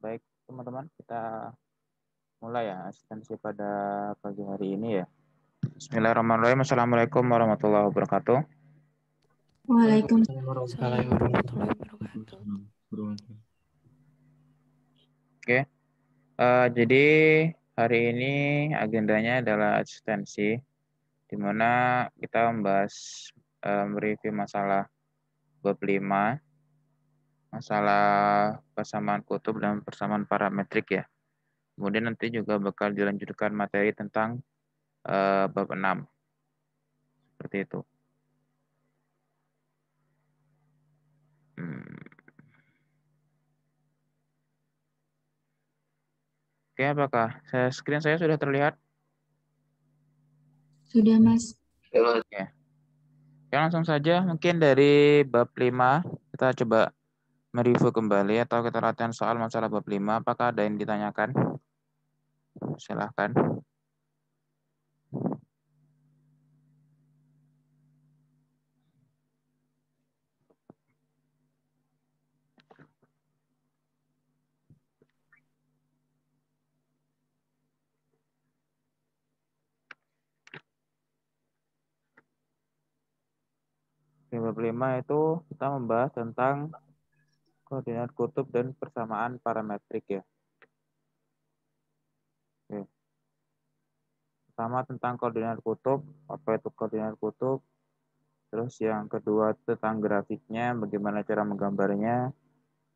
Baik, teman-teman, kita mulai ya asistensi pada pagi hari ini ya. Bismillahirrahmanirrahim. Assalamualaikum warahmatullahi wabarakatuh. Waalaikumsalam warahmatullahi wabarakatuh. Oke, jadi hari ini agendanya adalah asistensi, di mana kita membahas mereview masalah bab 5, masalah persamaan kutub dan persamaan parametrik ya. Kemudian nanti juga bakal dilanjutkan materi tentang bab 6. Seperti itu. Oke, apakah screen saya sudah terlihat? Sudah, Mas. Oke. Oke, langsung saja mungkin dari bab 5 kita coba mereview kembali atau kita latihan soal masalah bab 5. Apakah ada yang ditanyakan? Silahkan. Di bab 5 itu kita membahas tentang koordinat kutub dan persamaan parametrik ya. Oke. Pertama tentang koordinat kutub, apa itu koordinat kutub? Terus yang kedua tentang grafiknya, bagaimana cara menggambarnya.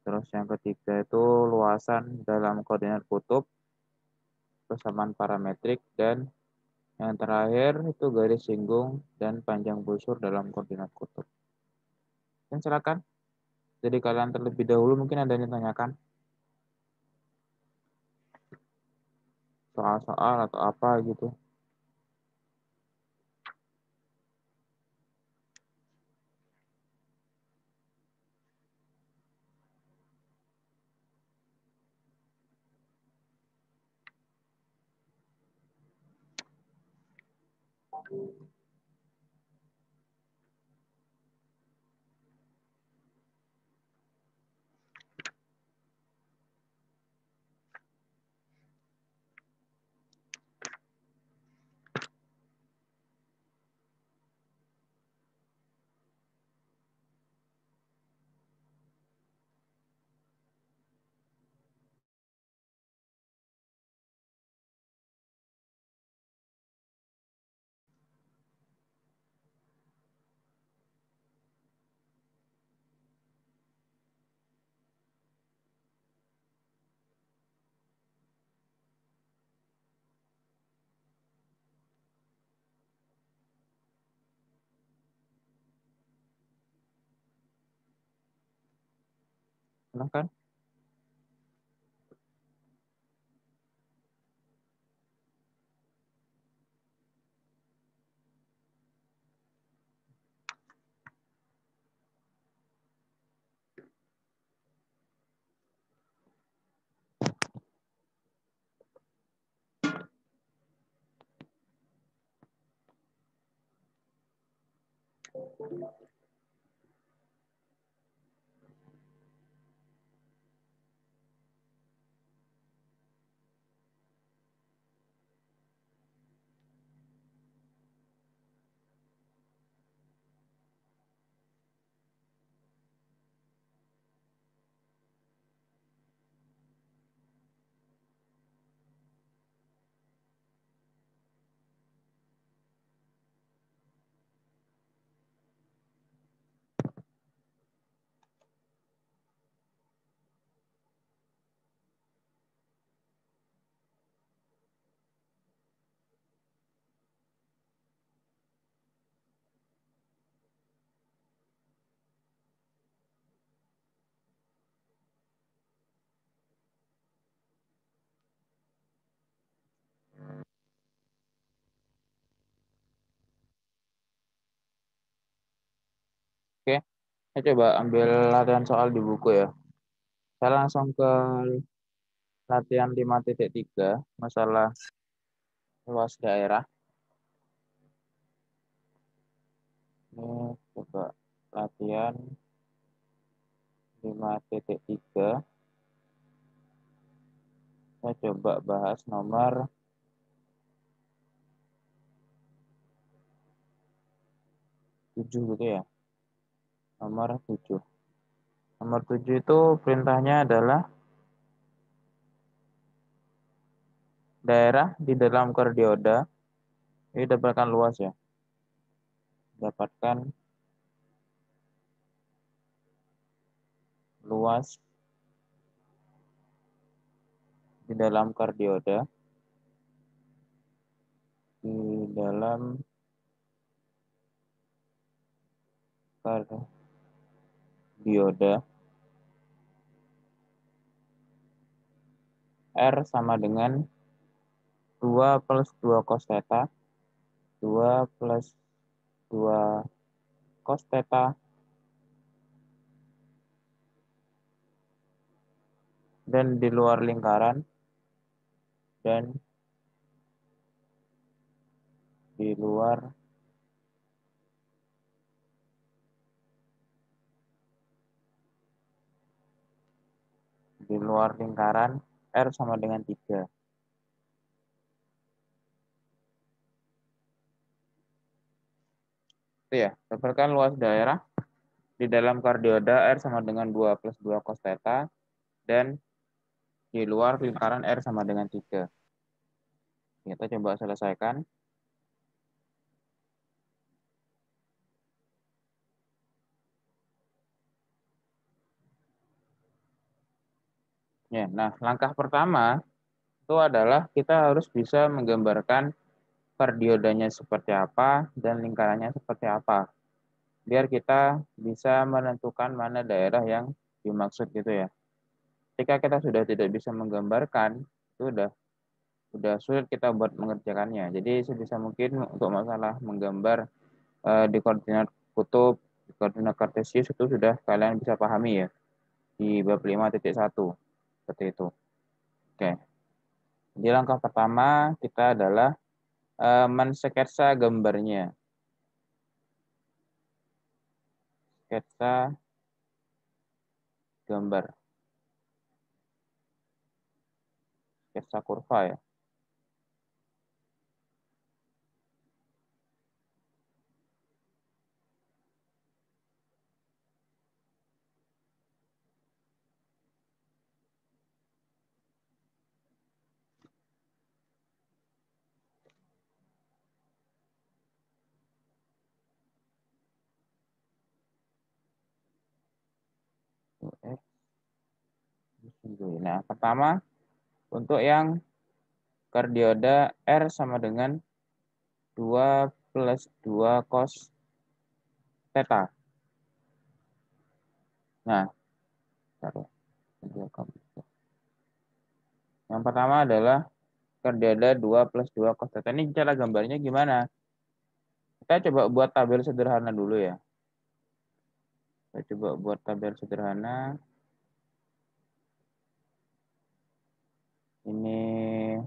Terus yang ketiga itu luasan dalam koordinat kutub, persamaan parametrik, dan yang terakhir itu garis singgung dan panjang busur dalam koordinat kutub. Dan silakan. Jadi kalian terlebih dahulu mungkin ada yang ditanyakan soal-soal atau apa gitu. Silakan. Oke, saya coba ambil latihan soal di buku ya. Saya langsung ke latihan 5.3, masalah luas daerah. Ini coba latihan 5.3. Kita coba bahas nomor 7 gitu ya. Nomor 7. Nomor 7 itu perintahnya adalah daerah di dalam kardioda ini dapatkan luas ya. Dapatkan luas di dalam kardioda. Di dalam kardioda R sama dengan 2 plus 2 cos theta, 2 plus 2 cos theta, dan di luar lingkaran, dan di luar lingkaran R sama dengan 3. Itu ya, dapatkan luas daerah di dalam kardioda R sama dengan 2 plus 2 cos theta, dan di luar lingkaran R sama dengan 3. Kita coba selesaikan. Ya, nah, langkah pertama itu adalah kita harus bisa menggambarkan kardiodanya seperti apa dan lingkarannya seperti apa. Biar kita bisa menentukan mana daerah yang dimaksud gitu ya. Ketika kita sudah tidak bisa menggambarkan, itu udah sulit kita buat mengerjakannya. Jadi sebisa mungkin untuk masalah menggambar di koordinat kutub, di koordinat kartesius itu sudah kalian bisa pahami ya di bab 5.1 seperti itu. Oke. Jadi langkah pertama kita adalah mensketsa gambarnya. Sketsa gambar. Sketsa kurva ya. Nah, pertama untuk yang kardioda R sama dengan 2 plus 2 cos theta. Nah, yang pertama adalah kardioda 2 plus 2 cos theta. Ini cara gambarnya gimana? Kita coba buat tabel sederhana dulu ya. Kita coba buat tabel sederhana. Ini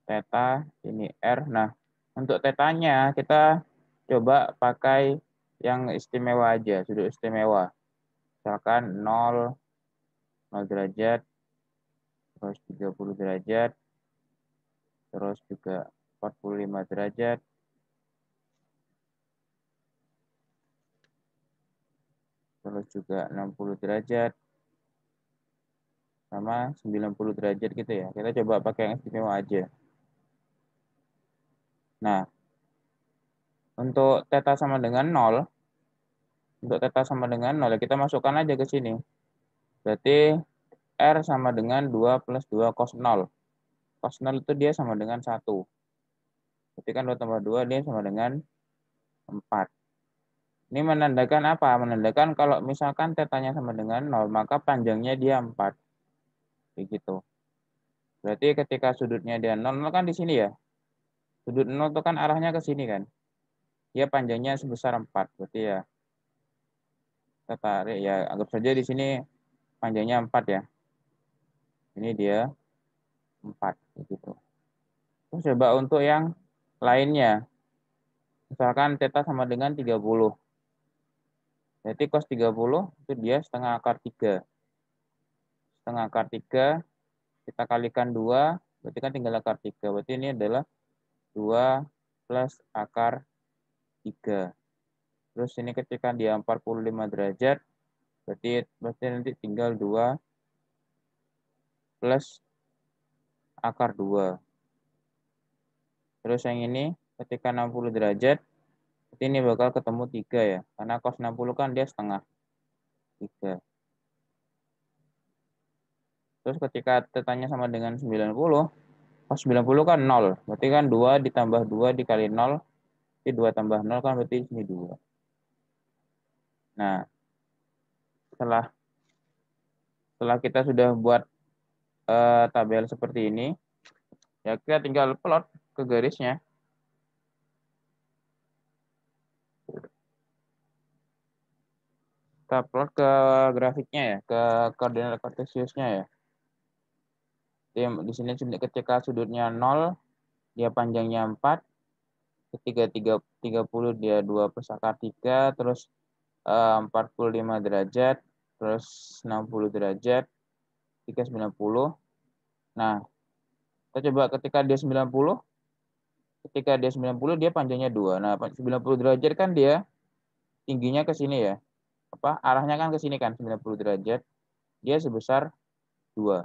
theta, ini R. Nah, untuk tetanya kita coba pakai yang istimewa aja, sudut istimewa. Misalkan 0 derajat, terus 30 derajat, terus juga 45 derajat, terus juga 60 derajat, sama 90 derajat gitu ya. Kita coba pakai yang istimewa aja. Nah, untuk theta sama dengan 0, untuk theta sama dengan 0, kita masukkan aja ke sini. Berarti R sama dengan 2 plus 2 cos 0. Cos 0 itu dia sama dengan 1. Berarti kan 2 tambah 2 dia sama dengan 4. Ini menandakan apa? Menandakan kalau misalkan tetanya sama dengan 0, maka panjangnya dia 4. Begitu. Berarti ketika sudutnya dia 0, 0 kan di sini ya. Sudut 0 itu kan arahnya ke sini kan. Dia panjangnya sebesar 4. Berarti ya kita tarik ya, anggap saja di sini panjangnya 4 ya. Ini dia 4 begitu. Terus coba untuk yang lainnya. Misalkan theta sama dengan 30. Berarti cos 30 itu dia setengah akar 3. Setengah akar 3 kita kalikan 2, berarti kan tinggal akar 3. Berarti ini adalah 2 plus akar 3. Terus ini ketika dia 45 derajat, berarti nanti tinggal 2 plus akar 2. Terus yang ini ketika 60 derajat, berarti ini bakal ketemu 3 ya. Karena cos 60 kan dia setengah 3. Terus ketika tetanya sama dengan 90, cos 90 kan 0. Berarti kan 2 ditambah 2 dikali 0, jadi 2 tambah 0 kan berarti ini 2. Nah, setelah kita sudah buat tabel seperti ini, ya kita tinggal plot ke garisnya. Kita plot ke grafiknya ya, ke koordinat kartesiusnya ya. Di sini ketika sudutnya 0, dia panjangnya 4, ketika 30 dia 2 plus akar 3, terus 45 derajat, terus 60 derajat, 390. Nah, kita coba ketika dia 90, dia panjangnya 2. Nah, 90 derajat kan dia tingginya ke sini ya. Arahnya kan ke sini kan 90 derajat. Dia sebesar 2.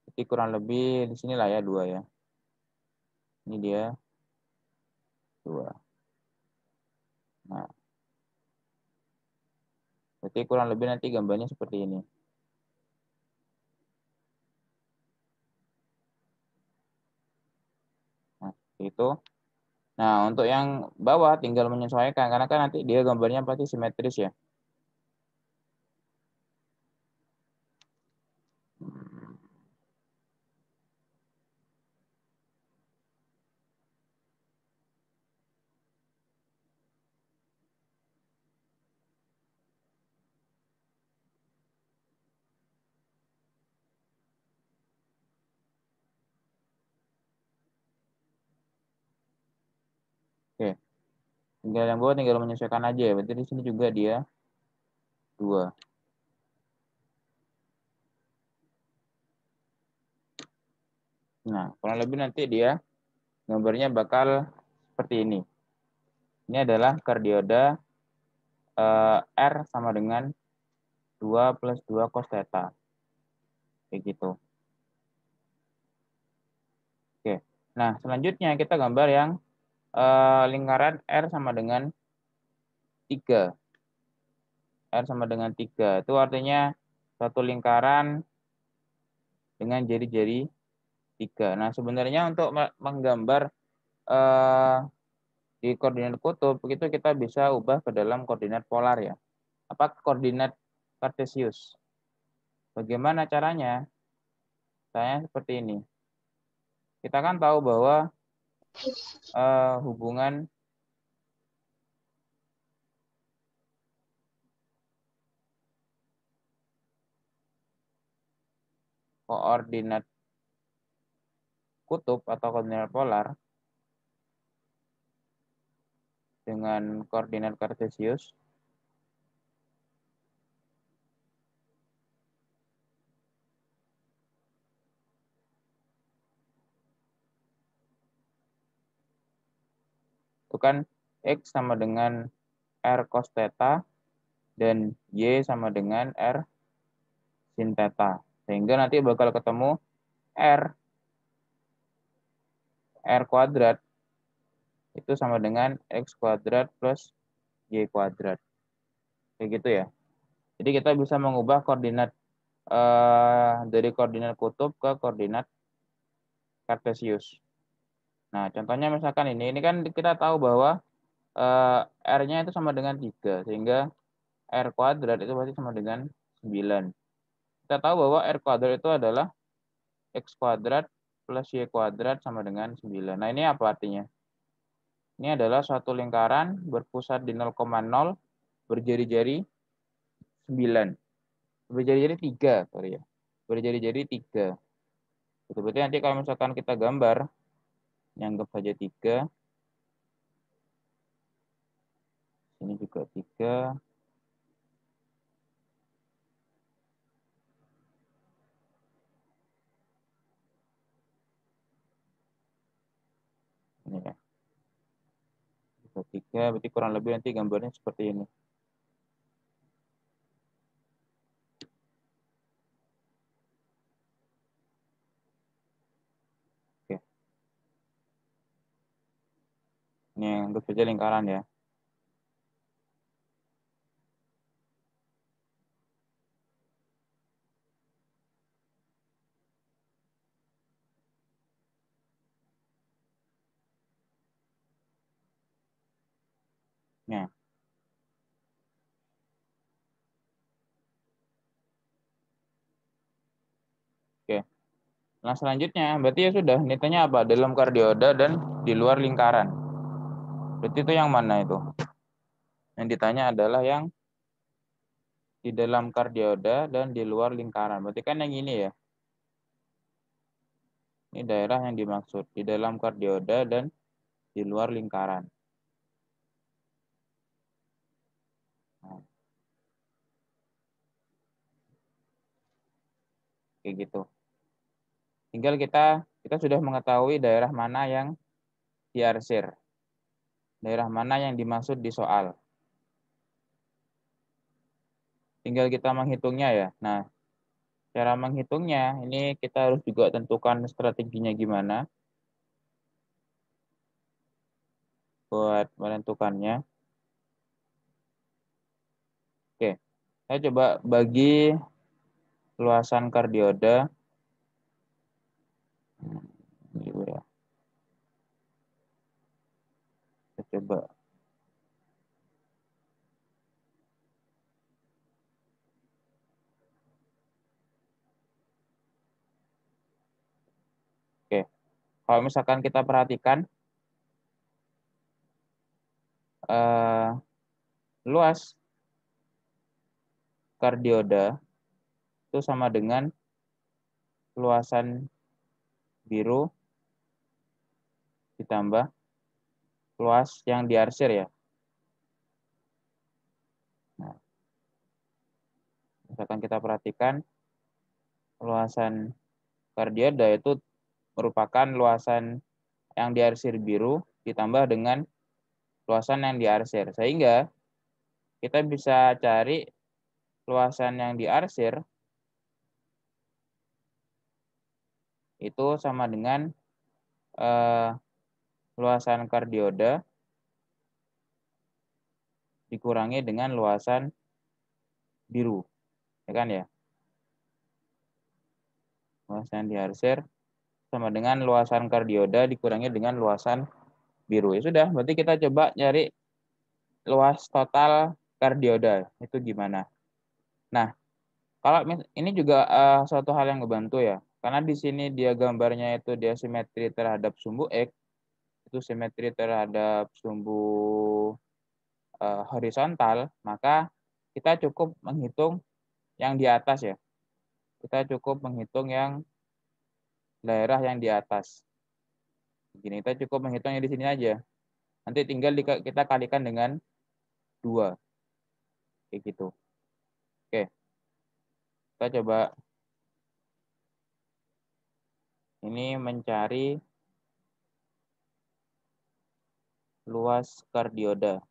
Jadi kurang lebih di sinilah ya 2 ya. Ini dia 2. Nah, berarti kurang lebih nanti gambarnya seperti ini. Nah, itu. Nah, untuk yang bawah tinggal menyesuaikan karena kan nanti dia gambarnya pasti simetris ya. Oke. Tinggal yang bawah tinggal menyesuaikan aja ya. Berarti di sini juga dia 2. Nah, kurang lebih nanti dia gambarnya bakal seperti ini. Ini adalah kardioda R sama dengan 2 plus 2 cos theta. Kayak gitu. Oke. Nah, selanjutnya kita gambar yang lingkaran R sama dengan 3. R sama dengan 3. Itu artinya satu lingkaran dengan jari-jari 3. Nah, sebenarnya untuk menggambar di koordinat kutub, begitu kita bisa ubah ke dalam koordinat polar ya. Koordinat kartesius. Bagaimana caranya? Saya seperti ini. Kita kan tahu bahwa hubungan koordinat kutub atau koordinat polar dengan koordinat kartesius itu kan X sama dengan R cos theta dan Y sama dengan R sin theta. Sehingga nanti bakal ketemu R kuadrat itu sama dengan X kuadrat plus Y kuadrat. Kayak gitu ya. Jadi kita bisa mengubah koordinat dari koordinat kutub ke koordinat kartesius. Nah, contohnya misalkan ini kan kita tahu bahwa R-nya itu sama dengan 3, sehingga R kuadrat itu pasti sama dengan 9. Kita tahu bahwa R kuadrat itu adalah X kuadrat plus Y kuadrat sama dengan 9. Nah, ini apa artinya? Ini adalah suatu lingkaran berpusat di 0,0 berjari-jari 9. Berjari-jari 3, sorry ya. Berjari-jari 3. Itu berarti nanti kalau misalkan kita gambar, anggap saja 3. Ini juga 3. 3, berarti kurang lebih nanti gambarnya seperti ini. Oke. Ini anggap saja lingkaran ya. Nah, oke. Nah, selanjutnya berarti ya sudah, nitanya apa? Dalam kardioda dan di luar lingkaran. Berarti itu yang mana itu? Yang ditanya adalah yang di dalam kardioda dan di luar lingkaran. Berarti kan yang ini ya. Ini daerah yang dimaksud. Di dalam kardioda dan di luar lingkaran. Nah, kayak gitu. Tinggal kita sudah mengetahui daerah mana yang diarsir. Daerah mana yang dimaksud di soal. Tinggal kita menghitungnya ya. Nah, cara menghitungnya ini kita harus juga tentukan strateginya gimana buat menentukannya. Oke, saya coba bagi luasan kardioda. Ini dulu ya. Saya coba. Oke, kalau misalkan kita perhatikan luas kardioda itu sama dengan luasan biru ditambah luas yang diarsir ya. Nah, misalkan kita perhatikan luasan kardioda itu merupakan luasan yang diarsir biru ditambah dengan luasan yang diarsir. Sehingga kita bisa cari luasan yang diarsir itu sama dengan luasan kardioda dikurangi dengan luasan biru. Ya kan ya? Luasan diarsir sama dengan luasan kardioda dikurangi dengan luasan biru. Ya sudah, berarti kita coba nyari luas total kardioda. Itu gimana? Nah, kalau ini juga suatu hal yang ngebantu ya. Karena di sini dia gambarnya itu dia simetri terhadap sumbu X, itu simetri terhadap sumbu horizontal, maka kita cukup menghitung yang di atas ya. Kita cukup menghitung yang daerah yang di atas. Begini, kita cukup menghitungnya di sini aja. Nanti tinggal kita kalikan dengan 2. Kayak gitu. Oke. Kita coba ini mencari luas kardioda.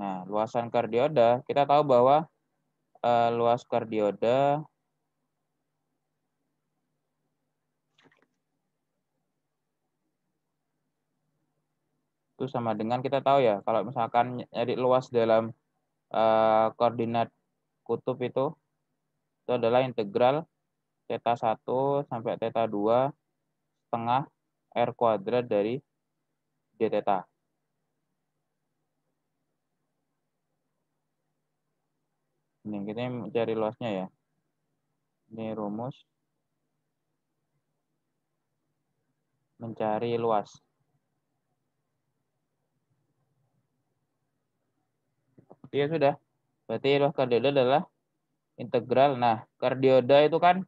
Nah, luasan kardioda, kita tahu bahwa luas kardioda itu sama dengan kita tahu ya, kalau misalkan nyari luas dalam koordinat kutub itu adalah integral theta 1 sampai theta 2 setengah R kuadrat dari d theta. Ini kita mencari luasnya ya. Ini rumus mencari luas. Ya sudah. Berarti luas kardioda adalah integral. Nah, kardioda itu kan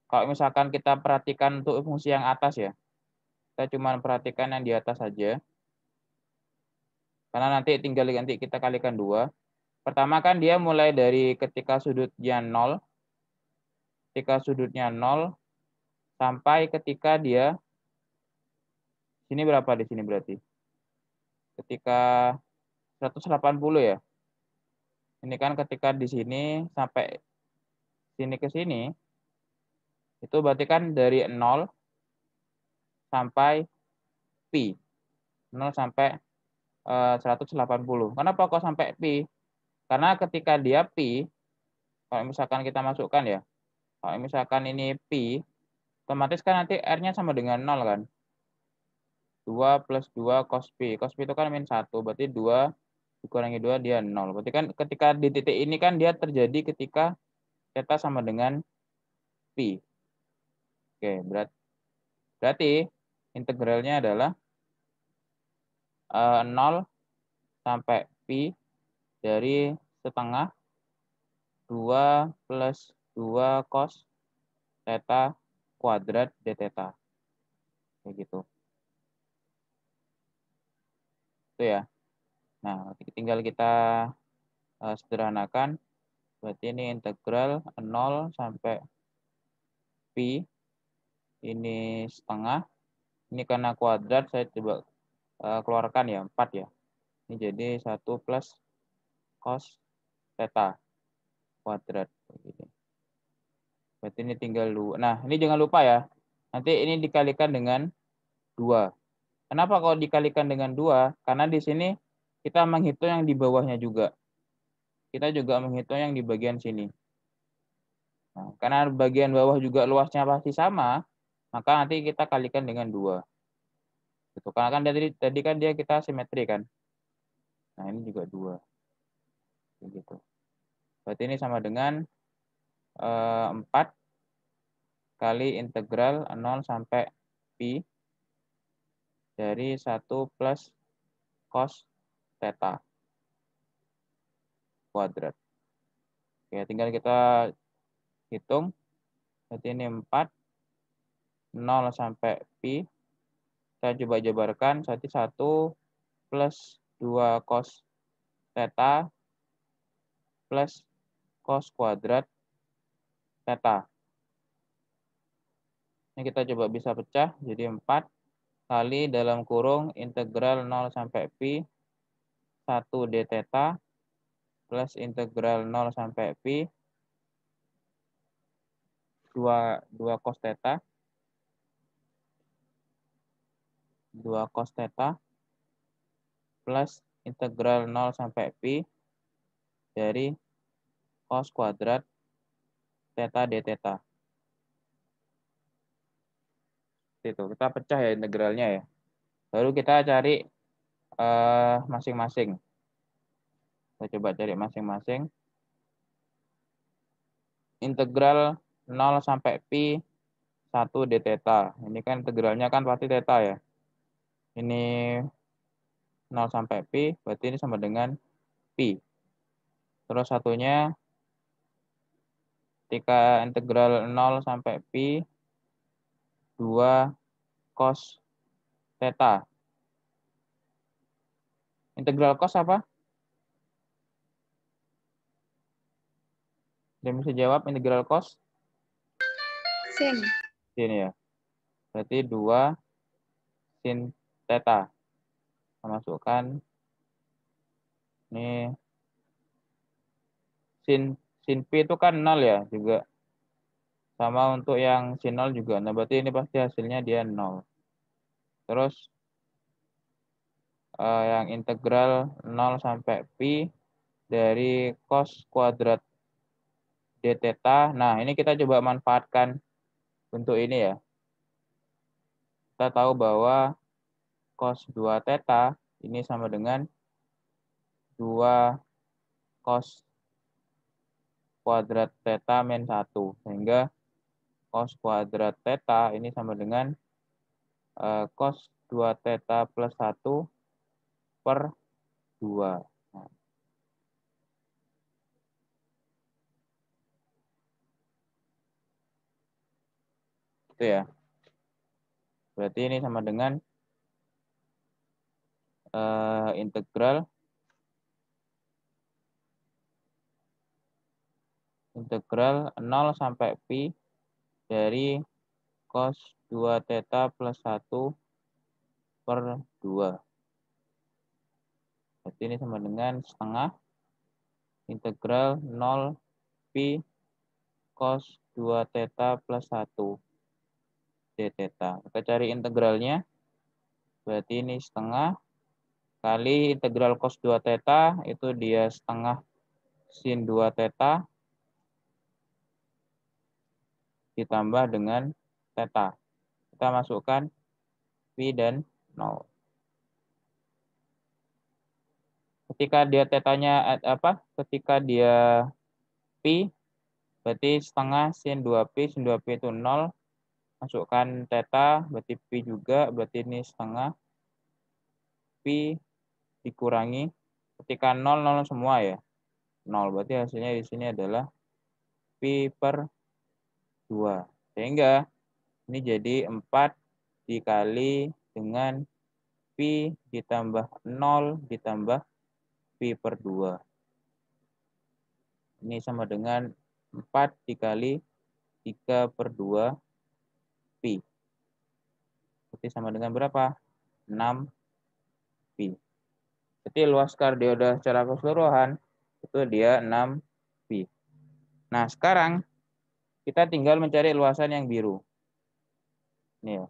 kalau misalkan kita perhatikan untuk fungsi yang atas ya, kita cuma perhatikan yang di atas saja. Karena nanti tinggal kita kalikan 2. Pertama kan dia mulai dari ketika sudutnya 0. Ketika sudutnya 0 sampai ketika dia sini berapa di sini berarti? Ketika 180 ya. Ini kan ketika di sini sampai sini ke sini itu berarti kan dari 0 sampai pi. 0 sampai 180. Kenapa kok sampai pi? Karena ketika dia pi, kalau misalkan kita masukkan ya, kalau misalkan ini pi, otomatis kan nanti R-nya sama dengan 0 kan. 2 plus 2 cos pi. Cos pi itu kan min 1, berarti 2 dikurangi 2 dia 0. Berarti kan ketika di titik ini kan dia terjadi ketika theta sama dengan pi. Oke, berarti integralnya adalah 0 sampai pi dari setengah 2 plus 2 cos theta kuadrat d theta. Kayak gitu. Itu ya. Nah, tinggal kita sederhanakan. Berarti ini integral 0 sampai pi. Ini setengah. Ini karena kuadrat saya coba keluarkan ya, 4 ya. Ini jadi 1 plus cos theta kuadrat. Berarti ini tinggal 2. Nah, ini jangan lupa ya. Nanti ini dikalikan dengan 2. Kenapa kalau dikalikan dengan 2? Karena di sini kita menghitung yang di bawahnya juga. Kita juga menghitung yang di bagian sini. Nah, karena bagian bawah juga luasnya pasti sama, maka nanti kita kalikan dengan 2. Gitu. Karena kan tadi kan dia kita simetri kan. Nah, ini juga 2. Begitu. Berarti ini sama dengan 4 kali integral 0 sampai pi dari 1 plus cos theta kuadrat. Oke, tinggal kita hitung. Berarti ini 4, 0 sampai pi. Saya coba jabarkan. 1 plus 2 cos theta plus cos kuadrat theta. Ini kita coba bisa pecah. Jadi 4 kali dalam kurung integral 0 sampai pi 1 d theta plus integral 0 sampai pi 2 cos theta 2 cos theta plus integral 0 sampai pi dari cos kuadrat theta d theta. Itu kita pecah ya integralnya ya. Baru kita cari masing-masing. Kita coba cari masing-masing. Integral 0 sampai pi 1 d theta. Ini kan integralnya kan pasti theta ya. Ini 0 sampai pi, berarti ini sama dengan pi. Terus satunya ketika integral 0 sampai pi 2 cos theta. Integral cos apa? Dia bisa jawab integral cos? Sin. Sin ya. Berarti 2 sin theta. Kita masukkan ini sin pi itu kan 0 ya juga. Sama untuk yang sin 0 juga. Nah, berarti ini pasti hasilnya dia 0. Terus yang integral 0 sampai pi dari cos kuadrat d theta. Nah, ini kita coba manfaatkan untuk ini ya. Kita tahu bahwa cos 2 theta ini sama dengan 2 cos kuadrat theta min 1. Sehingga cos kuadrat theta ini sama dengan cos 2 theta plus 1 per 2. Nah, itu ya. Berarti ini sama dengan integral 0 sampai pi dari cos 2 theta plus 1 per 2. Berarti ini sama dengan setengah integral 0 pi cos 2 theta plus 1 d theta. Kita cari integralnya. Berarti ini setengah kali integral cos 2 theta, itu dia setengah sin 2 theta ditambah dengan theta. Kita masukkan pi dan 0. Ketika dia tetanya ketika dia pi, berarti setengah sin 2pi, sin 2pi itu 0. Masukkan theta, berarti pi juga, berarti ini setengah pi dikurangi. Ketika 0, 0 semua ya. 0, berarti hasilnya di sini adalah pi per 2. Sehingga ini jadi 4 dikali dengan pi ditambah 0 ditambah pi per 2. Ini sama dengan 4 dikali 3 per 2 pi. Berarti sama dengan berapa? 6 pi. Jadi luas kardioida secara keseluruhan itu dia 6 pi. Nah, sekarang kita tinggal mencari luasan yang biru. Ini ya.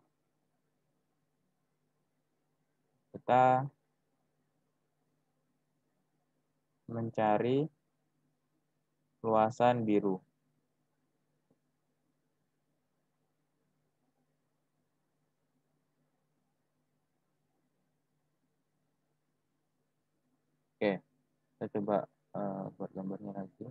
Kita mencari luasan biru. Oke, kita coba buat gambarnya lagi.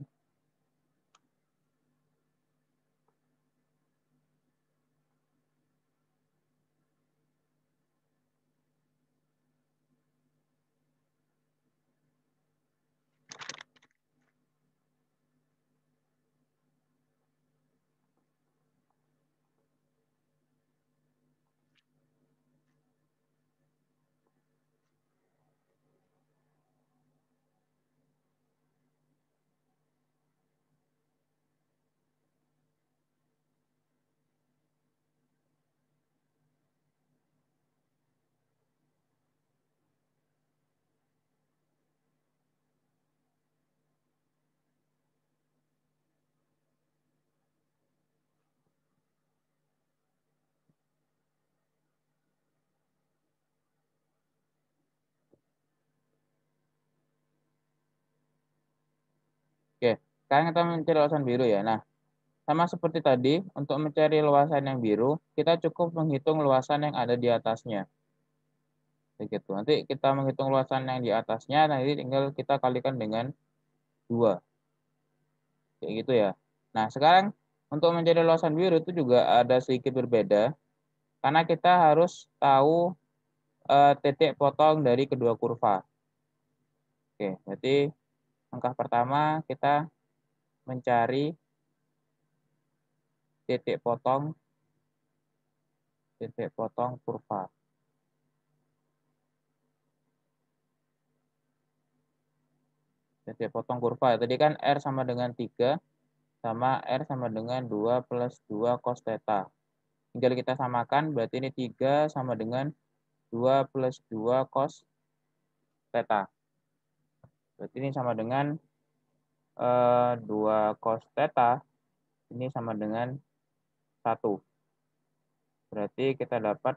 Oke, sekarang kita mencari luasan biru ya. Nah, sama seperti tadi, untuk mencari luasan yang biru, kita cukup menghitung luasan yang ada di atasnya. Begitu. Nanti kita menghitung luasan yang di atasnya, nanti tinggal kita kalikan dengan 2. Kayak gitu ya. Nah, sekarang untuk mencari luasan biru itu juga ada sedikit berbeda, karena kita harus tahu titik potong dari kedua kurva. Oke, berarti langkah pertama kita mencari titik potong kurva. Titik potong kurva. Tadi kan R sama dengan 3, sama R sama dengan 2 plus 2 cos theta. Tinggal kita samakan, berarti ini 3 sama dengan 2 plus 2 cos theta. Berarti ini sama dengan 2 cos theta, ini sama dengan 1. Berarti kita dapat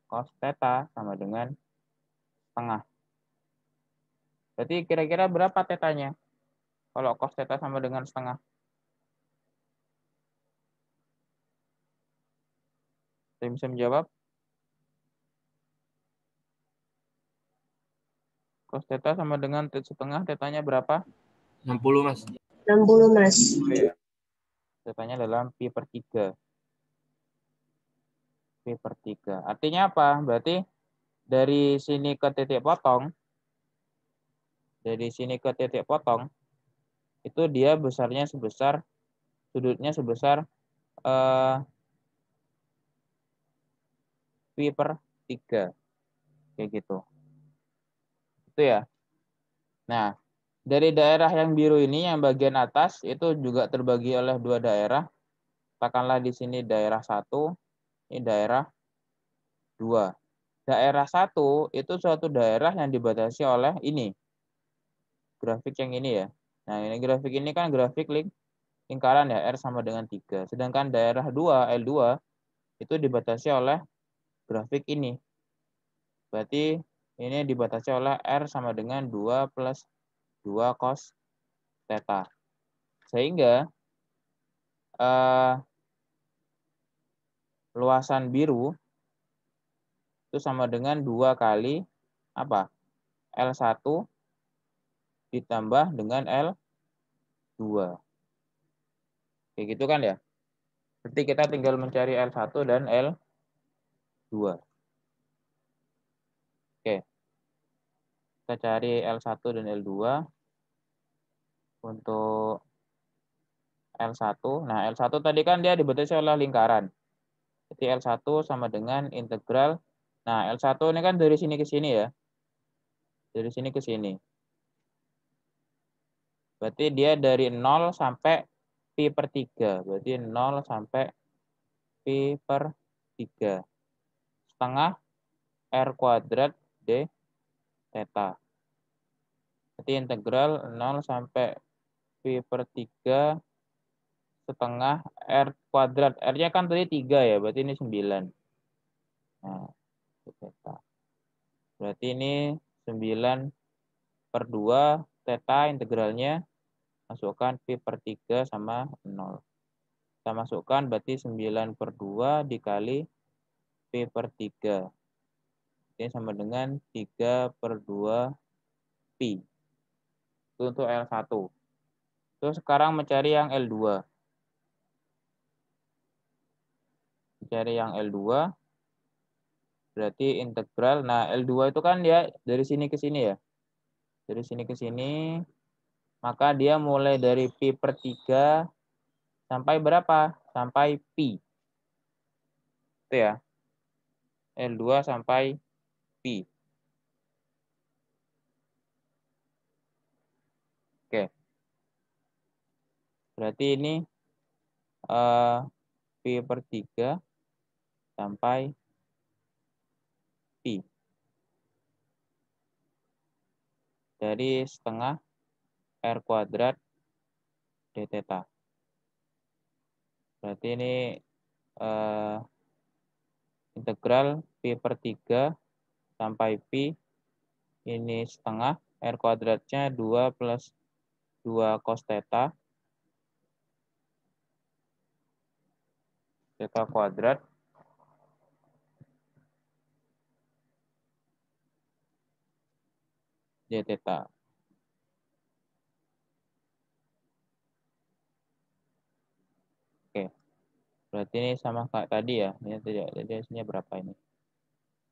cos theta sama dengan setengah. Berarti kira-kira berapa tetanya? Kalau cos theta sama dengan setengah. Saya bisa menjawab? Cos theta sama dengan setengah, tetanya berapa? 60, Mas. 60, Mas. Tetanya dalam pi per 3. Pi per 3. Artinya apa? Berarti dari sini ke titik potong, itu dia besarnya sebesar, sudutnya sebesar pi per 3. Kayak gitu. Itu ya. Nah, dari daerah yang biru ini, yang bagian atas, itu juga terbagi oleh 2 daerah. Katakanlah di sini daerah 1, Ini daerah 2. Daerah 1 itu suatu daerah yang dibatasi oleh ini. Grafik yang ini ya. Nah, ini grafik ini kan grafik lingkaran ya, R sama dengan 3. Sedangkan daerah 2, L2, itu dibatasi oleh grafik ini. Berarti ini dibatasi oleh R sama dengan 2 plus 2 cos theta. Sehingga luasan biru itu sama dengan 2 kali apa? L1 ditambah dengan L2. Kayak gitu kan ya? Berarti kita tinggal mencari L1 dan L2. Oke. Kita cari L1 dan L2. Untuk L1. Nah, L1 tadi kan dia dibatasi oleh lingkaran. Jadi L1 sama dengan integral. Nah, L1 ini kan dari sini ke sini ya. Dari sini ke sini. Berarti dia dari 0 sampai pi per 3. Berarti 0 sampai pi per 3. Setengah R kuadrat D theta. Berarti integral 0 sampai pi per 3 setengah R kuadrat. R-nya kan tadi 3 ya, berarti ini 9. Nah, theta. Berarti ini 9 per 2 theta integralnya. Masukkan pi per 3 sama 0. Kita masukkan berarti 9 per 2 dikali pi per 3. Ini sama dengan 3 per 2 pi. Itu untuk L1. Terus sekarang mencari yang L2. Mencari yang L2. Berarti integral. Nah, L2 itu kan dia dari sini ke sini ya. Dari sini ke sini. Maka dia mulai dari pi per 3 sampai berapa? Sampai pi. Itu ya. L2 sampai pi. Oke. Berarti ini pi per 3 sampai pi. Dari setengah R kuadrat D theta. Berarti ini integral pi per 3 sampai pi. Ini setengah R kuadratnya 2 plus 2 cos theta. Theta kuadrat. D theta. Oke. Berarti ini sama kayak tadi ya. Ini tidak, jadi hasilnya berapa ini?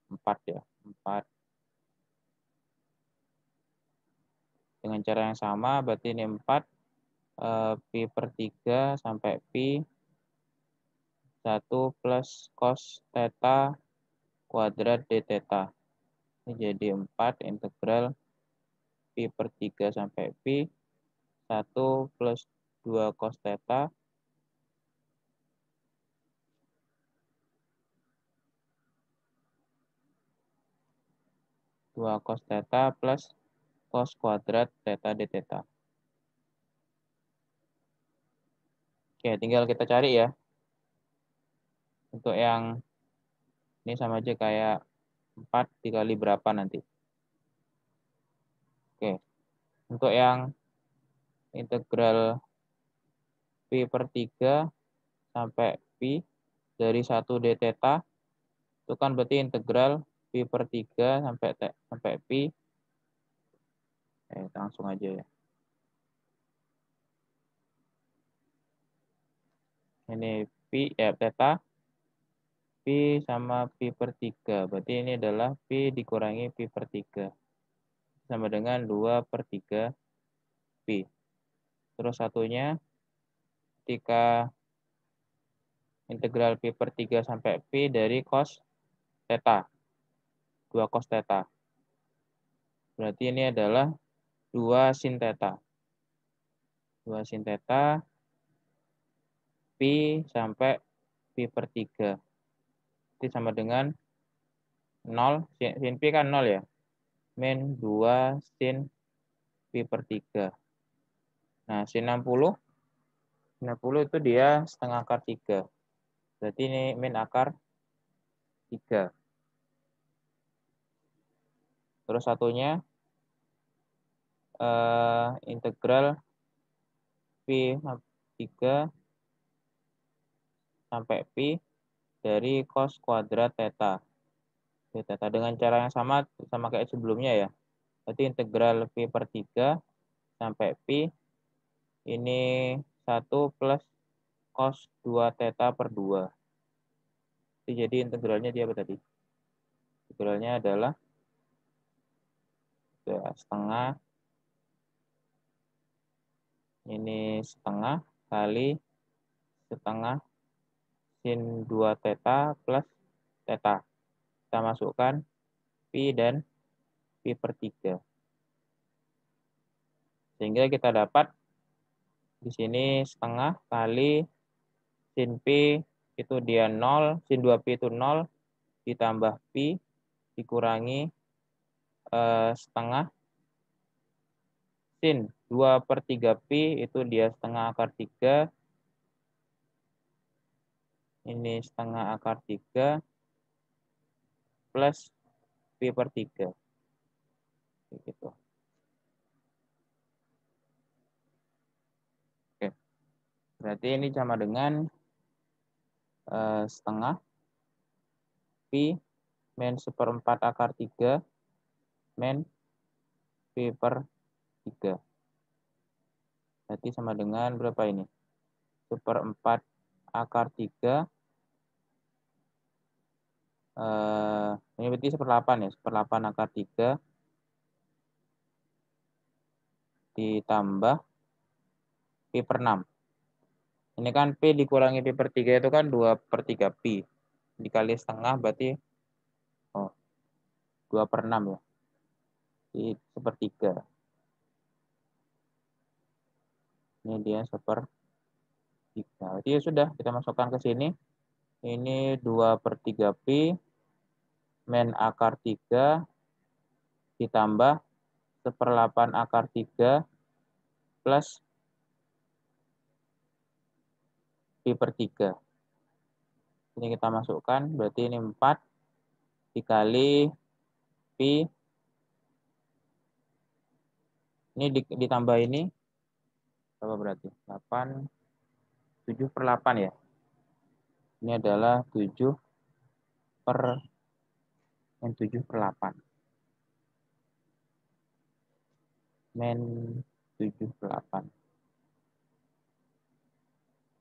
4 ya. 4. Dengan cara yang sama, berarti ini 4. Pi per 3 sampai pi 1 plus cos theta kuadrat D theta. Ini jadi 4 integral pi per 3 sampai pi 1 plus 2 cos theta plus cos kuadrat theta D theta. Oke, tinggal kita cari ya. Untuk yang ini sama aja kayak 4 dikali berapa nanti. Oke. Untuk yang integral pi per 3 sampai pi dari 1 D theta itu kan berarti integral pi per 3 sampai pi. Langsung aja ya. Ini pi ya theta pi sama pi per 3. Berarti ini adalah pi dikurangi pi per 3. Sama dengan 2 per 3 pi. Terus satunya ketika integral pi per 3 sampai pi dari cos theta. 2 cos theta. Berarti ini adalah 2 sin theta. 2 sin theta pi sampai pi per 3. Itu sama dengan 0, sin Pi kan 0 ya. Min 2 sin Pi per 3. Nah, sin 60 itu dia setengah akar 3. Berarti ini min akar 3. Terus satunya integral Pi 3 sampai Pi dari cos kuadrat theta. Theta dengan cara yang sama kayak sebelumnya ya. Berarti integral Pi per 3 sampai Pi ini 1 plus cos 2 theta per 2. Jadi integralnya dia apa tadi? Integralnya adalah setengah ini setengah kali setengah sin 2 theta plus theta. Kita masukkan Pi dan Pi per 3. Sehingga kita dapat di sini setengah kali sin Pi itu dia 0, sin 2Pi itu 0, ditambah Pi dikurangi setengah sin 2 per 3 Pi itu dia setengah akar 3. Ini setengah akar 3 plus Pi per 3. Gitu. Oke. Berarti ini sama dengan setengah Pi min 1/4 akar 3 min Pi per 3. Berarti sama dengan berapa ini? 1/4 akar 3. Ini berarti 1/8 ya. 1/8 akar 3 ditambah Pi per 6. Ini kan Pi dikurangi Pi per 3 itu kan 2 per 3 Pi. Dikali setengah berarti 2 per 6 ya. Di 1/3. Ini dia 1/3. Jadi ya sudah, kita masukkan ke sini. Ini 2 per 3 Pi min akar 3 ditambah 1/8 akar 3 plus Pi per 3. Ini kita masukkan, berarti ini 4 dikali Pi. Ini ditambah ini, berapa berarti? 8, 7/8 ya. Ini adalah 7 per 7/8. Min 7/8.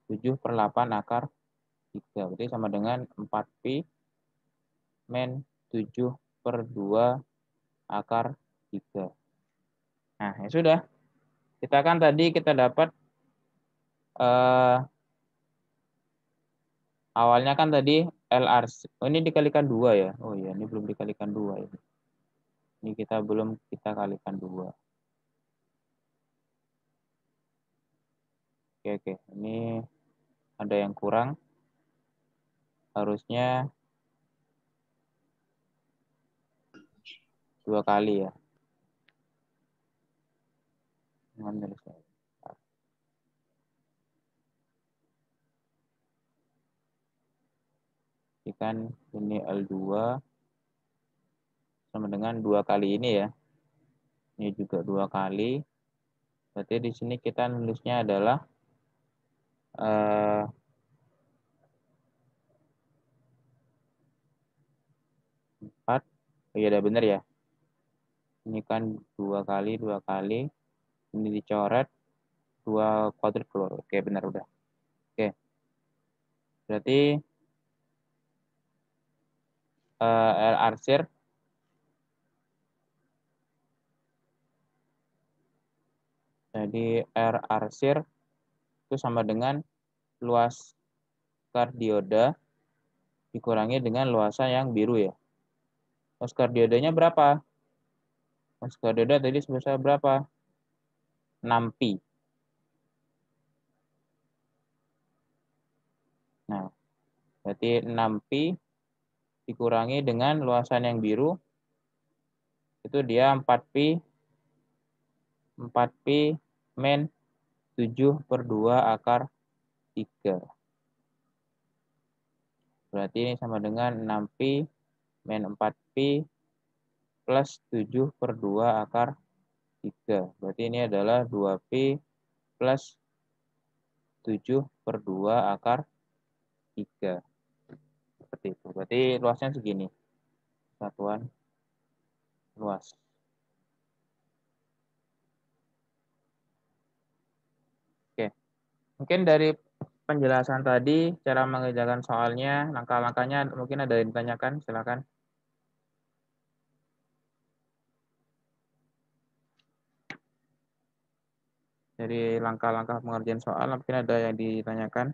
7/8 akar 3. Berarti sama dengan 4 Pi min 7 per 2 akar 3. Nah, ya sudah. Kita kan tadi kita dapat awalnya kan tadi LRC. Oh, ini dikalikan 2 ya. Oh iya, ini belum dikalikan 2 ini. Ini kita belum kita kalikan 2. Oke. Ini ada yang kurang. Harusnya 2 kali ya. Kan ini L2 sama dengan 2 kali ini ya. Ini juga 2 kali. Berarti di sini kita nulisnya adalah 4. Oh iya, udah benar ya. Ini kan 2 kali. Ini dicoret 2 kuadrikulur. Oke, benar udah. Oke. Berarti R arsir jadi R arsir itu sama dengan luas kardioda dikurangi dengan luasan yang biru ya. Luas kardiodanya berapa? Luas kardioda tadi sebesar berapa? 6 pi. Nah, berarti 6 pi dikurangi dengan luasan yang biru, itu dia 4pi min 7/2 akar 3. Berarti ini sama dengan 6pi min 4pi plus 7/2 akar 3. Berarti ini adalah 2pi plus 7/2 akar 3. Seperti itu. Berarti luasnya segini. Satuan luas. Oke. Mungkin dari penjelasan tadi, cara mengerjakan soalnya, langkah-langkahnya mungkin ada yang ditanyakan, silakan. Dari langkah-langkah pengerjaan soal, mungkin ada yang ditanyakan.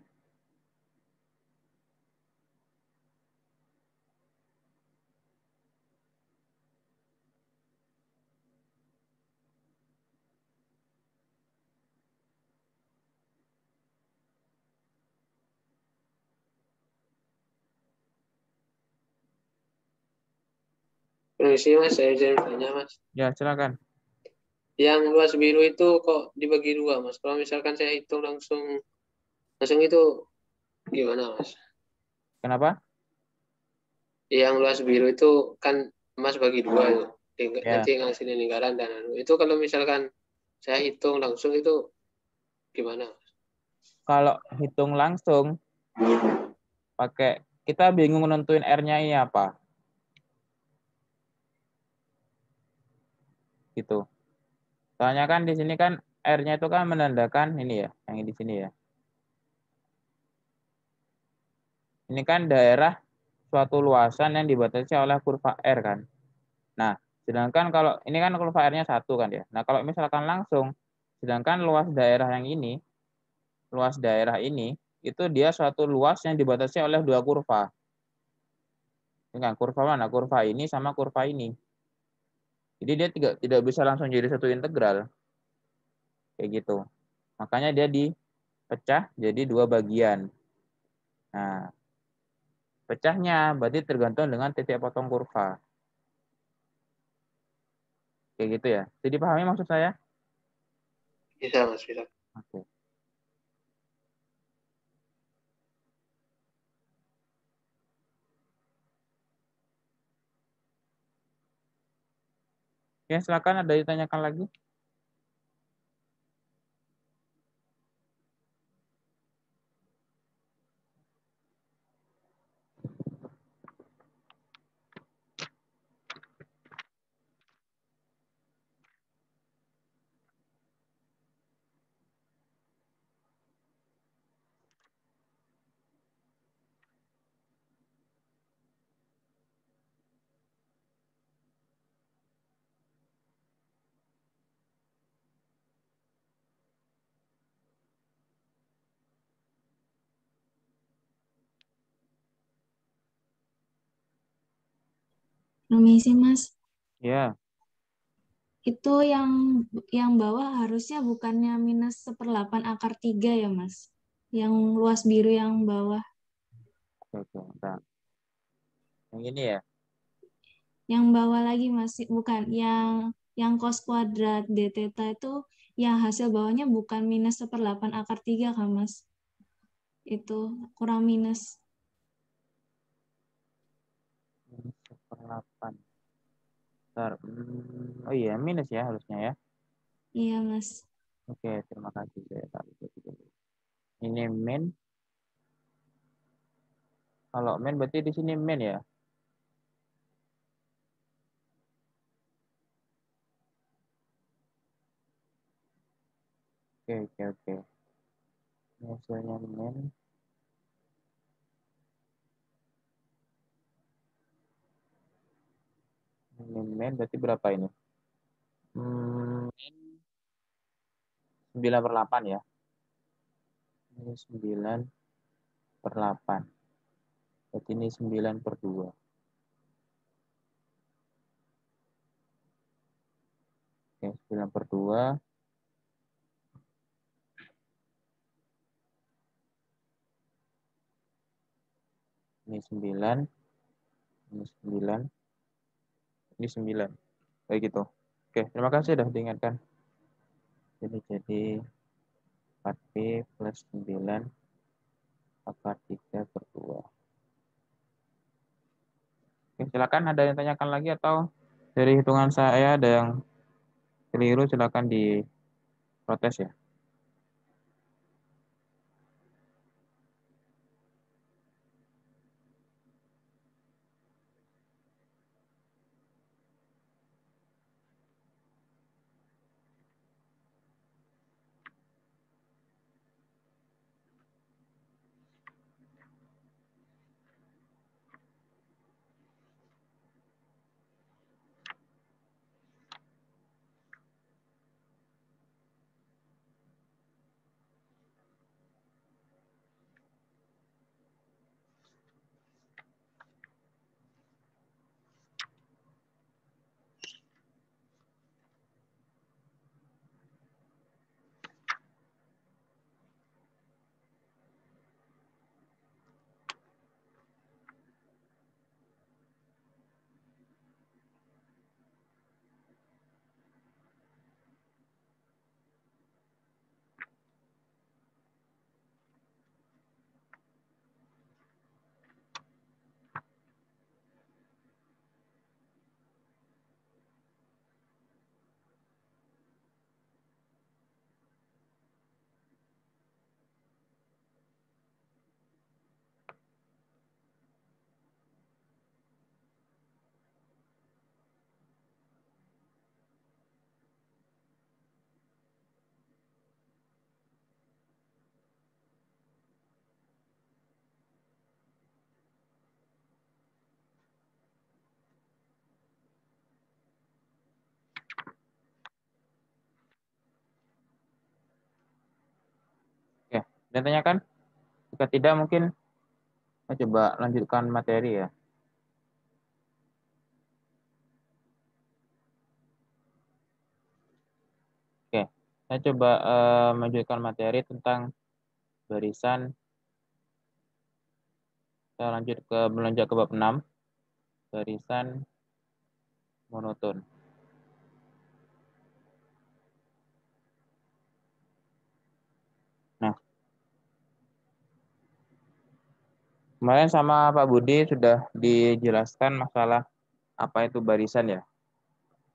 Permisi Mas, saya izin bertanya Mas. Ya, silakan. Yang luas biru itu kok dibagi 2 Mas? Kalau misalkan saya hitung langsung itu gimana Mas? Kenapa? Yang luas biru itu kan Mas bagi 2 Ya. nanti ngasih lingkaran dan itu kalau misalkan saya hitung langsung itu gimana? Kalau hitung langsung, kita bingung nentuin R-nya ini apa. Gitu. Soalnya kan di sini kan R-nya itu kan menandakan ini ya, yang di sini ya. Ini kan daerah suatu luasan yang dibatasi oleh kurva R kan. Nah, sedangkan kalau ini kan kurva R-nya 1 kan ya. Nah, kalau misalkan langsung, sedangkan luas daerah ini, itu dia suatu luas yang dibatasi oleh 2 kurva. Dengan kurva mana? Kurva ini sama kurva ini. Jadi dia tidak bisa langsung jadi satu integral. Kayak gitu. Makanya dia dipecah jadi 2 bagian. Nah, pecahnya berarti tergantung dengan titik potong kurva. Kayak gitu ya. Jadi pahami maksud saya? Bisa Mas, bisa. Oke. Ya, silakan ada ditanyakan lagi. Permisi Mas, Ya, itu yang bawah harusnya bukannya minus 1/8 akar 3 ya Mas? Yang luas biru yang bawah. oke. Nah, yang ini ya. Yang bawah lagi masih bukan yang cos kuadrat d theta itu yang hasil bawahnya bukan minus 1/8 akar 3 kan Mas? Itu kurang minus. 1/8. Bentar. Oh iya, minus ya harusnya ya. Iya Mas. Oke, terima kasih. Saya tahu. Ini min. Kalau min berarti di sini min ya. Oke, oke, oke. Ini hasilnya min. Ini min berarti berapa ini? Min 9/8 ya. Ini 9/8. Berarti ini 9/2. Oke, 9/2. Ini 9. Ini 9. Ini 9. Kayak gitu. Oke, terima kasih sudah diingatkan. Jadi 4P plus 9 akar 3/2. Oke, silakan ada yang tanyakan lagi atau dari hitungan saya ada yang keliru, silakan diprotes ya. Oke, dan tanyakan? Jika tidak mungkin saya coba lanjutkan materi ya. Oke, saya coba melanjutkan materi tentang barisan. Saya lanjut ke melonjak ke bab 6, barisan monoton. Nah, kemarin sama Pak Budi sudah dijelaskan masalah apa itu barisan ya.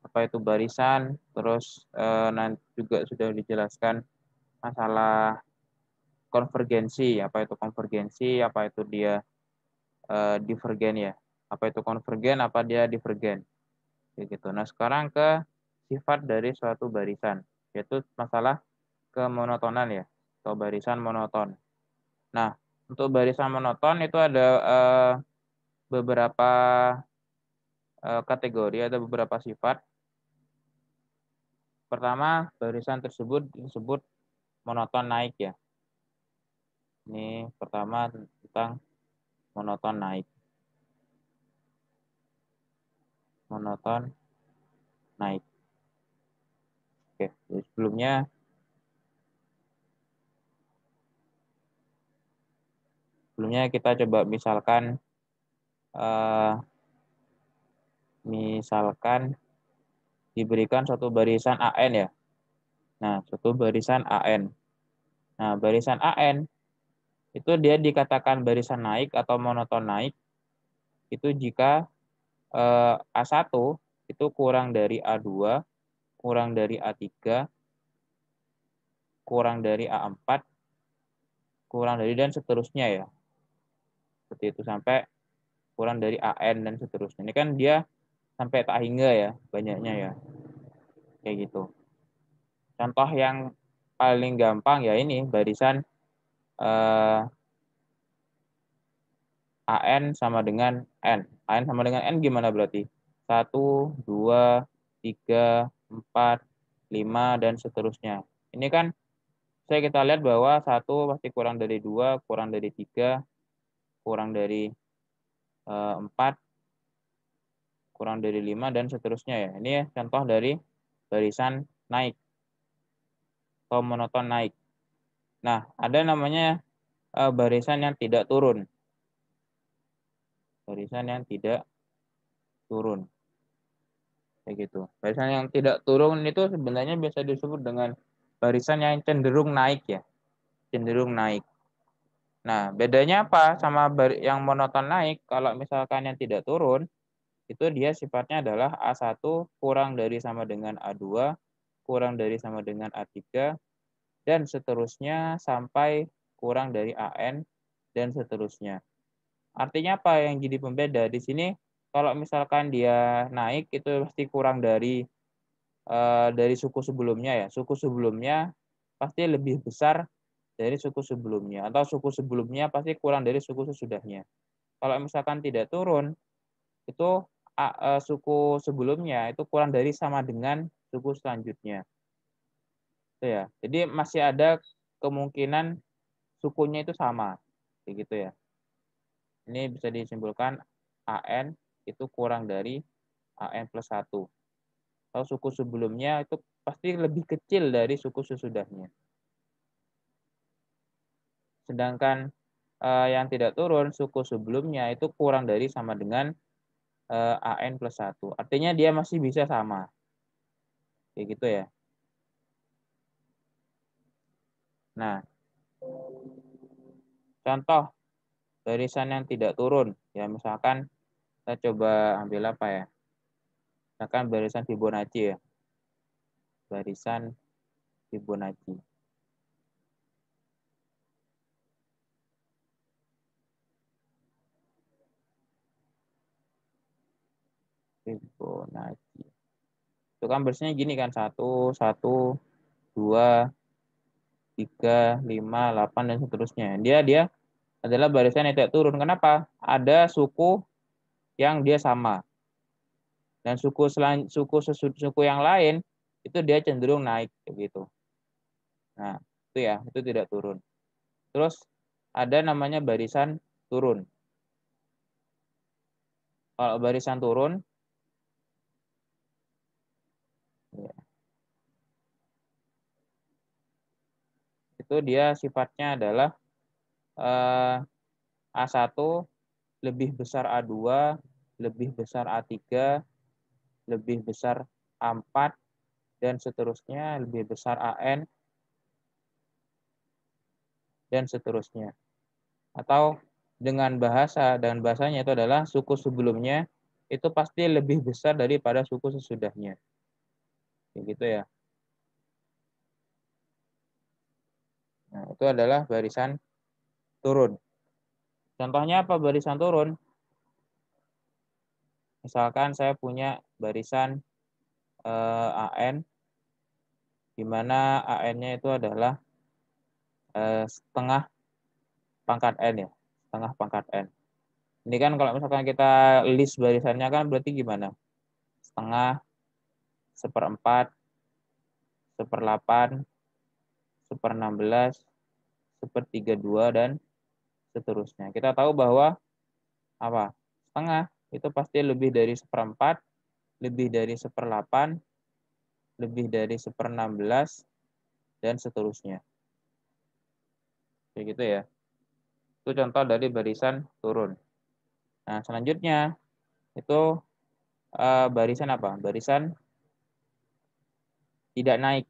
Apa itu barisan, terus nanti juga sudah dijelaskan masalah konvergensi, apa itu konvergensi, apa itu dia divergen ya. Apa itu konvergen, apa dia divergen. Begitu. Nah, sekarang ke sifat dari suatu barisan, yaitu masalah kemonotonan ya, atau barisan monoton. Nah, untuk barisan monoton itu ada beberapa kategori, ada beberapa sifat. Pertama, barisan tersebut disebut monoton naik ya. Ini pertama tentang monoton naik. Monoton naik. Oke, jadi sebelumnya kita coba misalkan diberikan suatu barisan AN ya. Nah, suatu barisan AN. Nah, barisan AN itu dia dikatakan barisan naik atau monoton naik itu jika A1 itu kurang dari A2, kurang dari A3, kurang dari A4, kurang dari dan seterusnya ya. Seperti itu sampai kurang dari AN dan seterusnya. Ini kan dia sampai tak hingga ya, banyaknya ya. Kayak gitu. Contoh yang paling gampang ya ini barisan AN sama dengan N. AN sama dengan N gimana berarti? 1, 2, 3, 4, 5, dan seterusnya. Ini kan kita lihat bahwa 1 pasti kurang dari 2, kurang dari 3, kurang dari 4, kurang dari 5, dan seterusnya ya. Ini ya, contoh dari barisan naik atau monoton naik. Nah, ada namanya barisan yang tidak turun. Barisan yang tidak turun. Kayak gitu. Barisan yang tidak turun itu sebenarnya biasa disebut dengan barisan yang cenderung naik ya. Cenderung naik. Nah, bedanya apa sama yang monoton naik? Kalau misalkan yang tidak turun, itu dia sifatnya adalah A1 kurang dari sama dengan A2, kurang dari sama dengan A3, dan seterusnya sampai kurang dari AN, dan seterusnya. Artinya apa yang jadi pembeda? Di sini kalau misalkan dia naik itu pasti kurang dari suku sebelumnya ya. Suku sebelumnya pasti lebih besar dari suku sebelumnya, atau suku sebelumnya pasti kurang dari suku sesudahnya. Kalau misalkan tidak turun, itu suku sebelumnya itu kurang dari sama dengan suku selanjutnya. Itu ya. Jadi masih ada kemungkinan sukunya itu sama. Kayak gitu ya. Ini bisa disimpulkan AN itu kurang dari AN plus 1. Kalau suku sebelumnya itu pasti lebih kecil dari suku sesudahnya. Sedangkan yang tidak turun, suku sebelumnya itu kurang dari sama dengan AN plus 1. Artinya dia masih bisa sama. Kayak gitu ya. Nah, contoh barisan yang tidak turun. Ya, misalkan kita coba ambil apa ya? Misalkan barisan Fibonacci ya. Barisan Fibonacci. Fibonacci. Itu kan barisannya gini kan, 1, 1, 2, 3, 5, 8, dan seterusnya. Dia adalah barisan yang tidak turun. Kenapa? Ada suku yang dia sama. Dan suku yang lain itu dia cenderung naik gitu. Nah, itu ya, itu tidak turun. Terus ada namanya barisan turun. Kalau barisan turun ya, itu dia sifatnya adalah A1 lebih besar A2, lebih besar A3, lebih besar A4, dan seterusnya, lebih besar AN, dan seterusnya. Atau dengan bahasanya itu adalah suku sebelumnya itu pasti lebih besar daripada suku sesudahnya. Begitu ya. Nah, itu adalah barisan turun. Contohnya apa barisan turun? Misalkan saya punya barisan AN, di mana AN-nya itu adalah setengah pangkat N ya, setengah pangkat N. Ini kan kalau misalkan kita list barisannya kan berarti gimana? Setengah, seperempat, 1/8, 1/16, 1/32, dan seterusnya. Kita tahu bahwa apa? Setengah itu pasti lebih dari 1/4, lebih dari 1/8, lebih dari 1/16, dan seterusnya. Kayak gitu ya. Itu contoh dari barisan turun. Nah, selanjutnya itu barisan apa? Barisan tidak naik.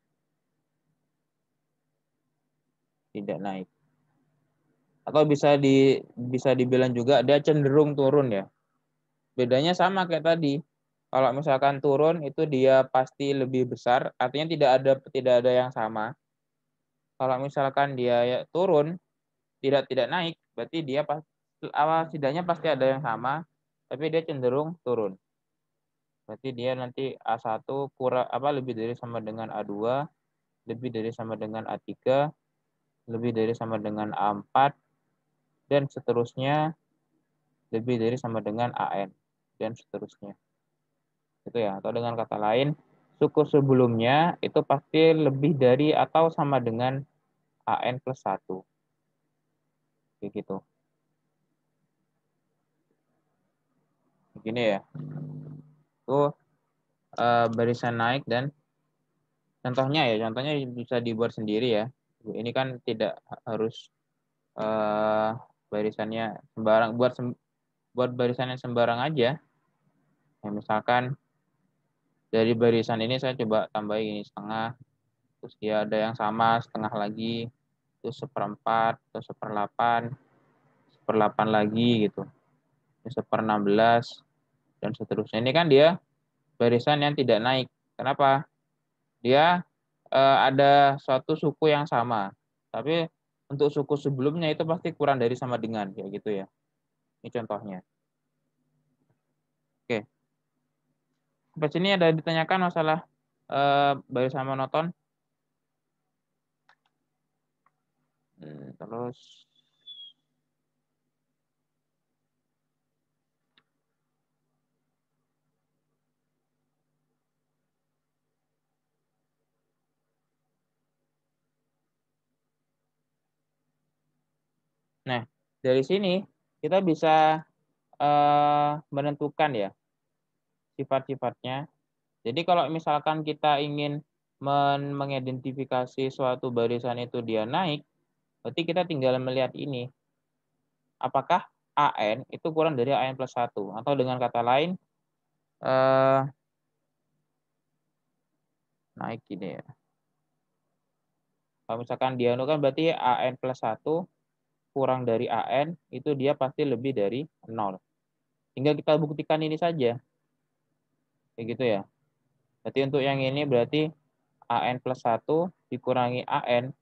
Tidak naik. Atau bisa dibilang juga dia cenderung turun ya. Bedanya sama kayak tadi. Kalau misalkan turun itu dia pasti lebih besar, artinya tidak ada yang sama. Kalau misalkan dia turun, tidak naik, berarti dia setidaknya pasti ada yang sama, tapi dia cenderung turun. Berarti dia nanti A1 lebih dari sama dengan A2, lebih dari sama dengan A3, lebih dari sama dengan A4, dan seterusnya lebih dari sama dengan AN, dan seterusnya. Itu ya. Atau dengan kata lain, suku sebelumnya itu pasti lebih dari atau sama dengan AN plus 1. Kayak gitu. Begini ya. Itu barisan naik, dan contohnya bisa dibuat sendiri ya. Ini kan tidak harus barisannya sembarang, buat barisannya sembarang aja. Ya, misalkan dari barisan ini saya coba tambahin ini setengah, terus dia ada yang sama setengah lagi, terus 1/4, atau 1/8, 1/8 lagi gitu, 1/16, dan seterusnya. Ini kan dia barisan yang tidak naik. Kenapa? Dia ada suatu suku yang sama, tapi untuk suku sebelumnya itu pasti kurang dari sama dengan, kayak gitu ya. Ini contohnya. Oke. Sampai sini ada ditanyakan masalah barisan monoton. Terus nah, dari sini kita bisa menentukan ya sifat-sifatnya. Jadi kalau misalkan kita ingin mengidentifikasi suatu barisan itu dia naik, berarti kita tinggal melihat ini. Apakah AN itu kurang dari AN plus 1? Atau dengan kata lain, naik gini ya. Kalau misalkan dia kan berarti AN plus 1 kurang dari AN, itu dia pasti lebih dari 0. Tinggal kita buktikan ini saja. Kayak gitu ya. Berarti untuk yang ini berarti AN plus 1 dikurangi AN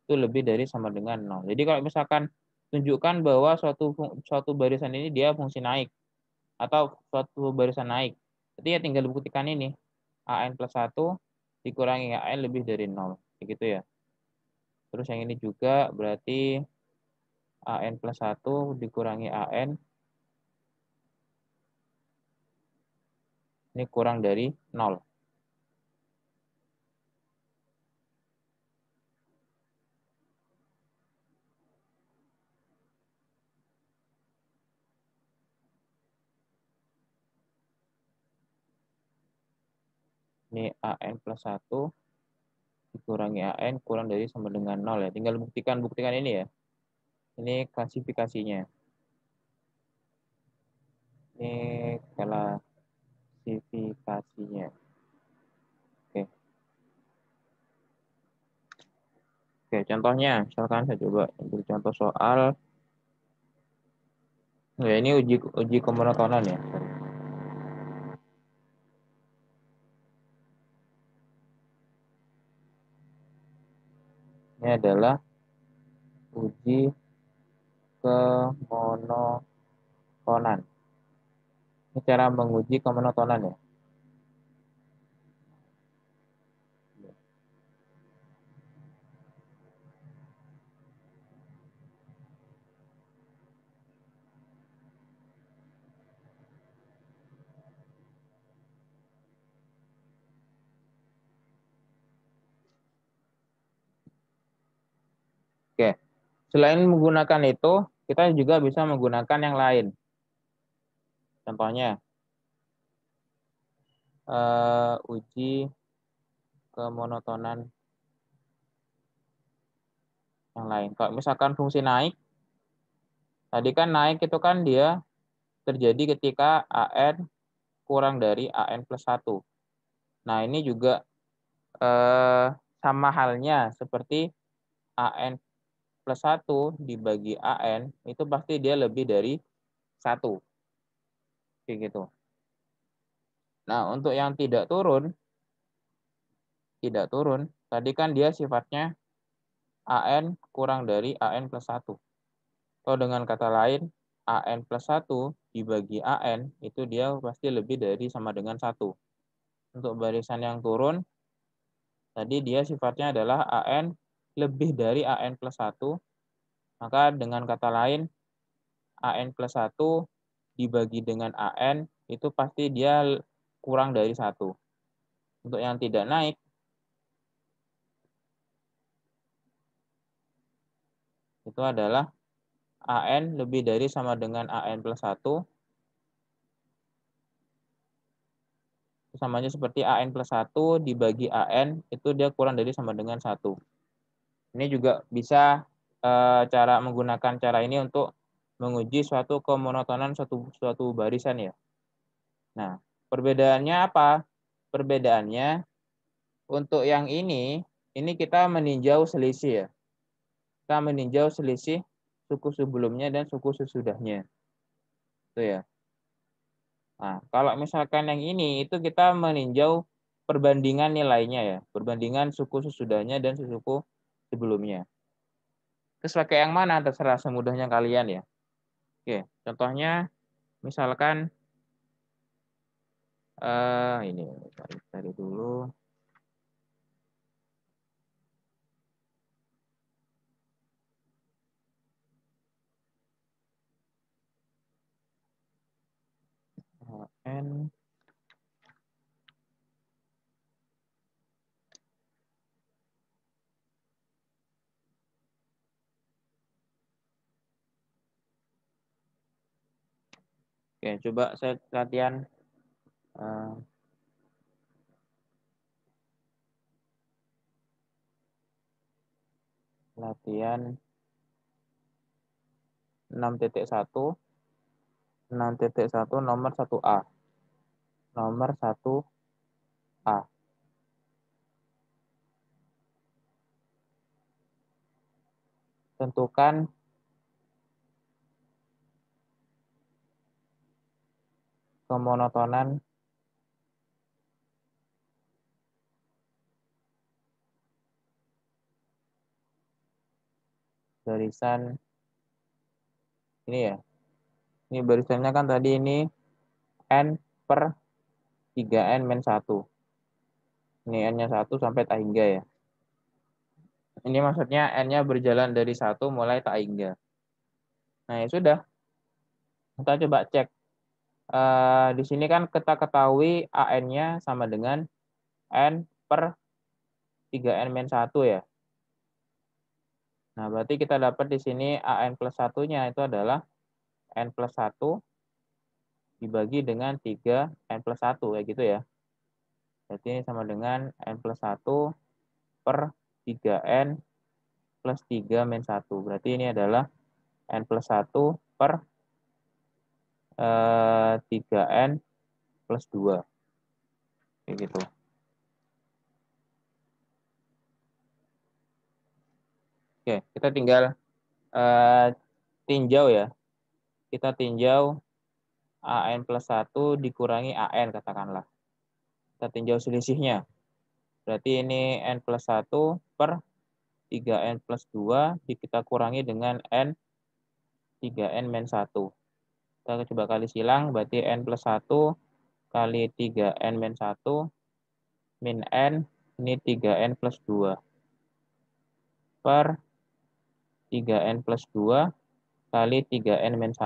itu lebih dari sama dengan 0. Jadi kalau misalkan tunjukkan bahwa suatu barisan ini dia fungsi naik atau suatu barisan naik. Jadi ya tinggal buktikan ini. AN plus 1 dikurangi AN lebih dari 0. Kayak gitu ya. Terus yang ini juga berarti AN plus 1 dikurangi AN ini kurang dari 0. Ini AN plus 1 dikurangi AN kurang dari sama dengan 0 ya. Tinggal buktikan ini ya. Ini klasifikasinya. Ini klasifikasinya. Oke. Oke, contohnya misalkan saya coba ambil contoh soal. Ya, ini uji kemonotonan ya. Ini adalah uji kemonotonan. Ini cara menguji kemonotonan ya. Oke. Selain menggunakan itu, kita juga bisa menggunakan yang lain. Contohnya, uji kemonotonan yang lain. Kalau misalkan fungsi naik, tadi kan naik itu kan dia terjadi ketika AN kurang dari AN plus 1. Nah, ini juga sama halnya seperti AN plus 1 dibagi AN, itu pasti dia lebih dari 1. Kayak gitu. Nah, untuk yang tidak turun, tadi kan dia sifatnya AN kurang dari AN plus 1. Atau dengan kata lain, AN plus 1 dibagi AN, itu dia pasti lebih dari sama dengan 1. Untuk barisan yang turun, tadi dia sifatnya adalah AN lebih dari AN plus 1. Maka dengan kata lain, AN plus 1 dibagi dengan AN, itu pasti dia kurang dari 1. Untuk yang tidak naik, itu adalah AN lebih dari sama dengan AN plus 1. Samanya seperti AN plus 1 dibagi AN, itu dia kurang dari sama dengan 1. Ini juga bisa cara menggunakan cara ini untuk menguji suatu kemonotonan suatu barisan ya. Nah, Perbedaannya apa? Perbedaannya untuk yang ini kita meninjau selisih ya. Kita meninjau selisih suku sebelumnya dan suku sesudahnya. Itu ya. Nah, kalau misalkan yang ini itu kita meninjau perbandingan nilainya ya, perbandingan suku sesudahnya dan suku sebelumnya. Terus pakai yang mana terserah semudahnya kalian ya. Oke, contohnya misalkan ini cari dulu. N Oke, coba saya latihan latihan 6.1 nomor 1A. Nomor 1A. Tentukan kemonotonan barisan ini ya. Ini barisannya kan tadi ini N per 3N min 1. Ini N-nya 1 sampai tak hingga ya. Ini maksudnya N-nya berjalan dari 1 mulai tak hingga. Nah, ya sudah. Kita coba cek. Di sini kan kita ketahui AN-nya sama dengan N per 3N min 1 ya. Nah, berarti kita dapat di sini AN plus 1-nya itu adalah N plus 1 dibagi dengan 3N plus 1, kayak gitu ya. Berarti ini sama dengan N plus 1 per 3N plus 3 min 1. Berarti ini adalah N plus 1 per 3N plus 2. Kayak gitu. Oke, kita tinggal tinjau ya. Kita tinjau AN plus 1 dikurangi AN katakanlah. Kita tinjau selisihnya. Berarti ini N plus 1 per 3N plus 2 kita kurangi dengan N 3N min 1. Kita coba kali silang, berarti N plus 1 kali 3N min 1 min N, ini 3N plus 2. Per 3N plus 2 kali 3N min 1.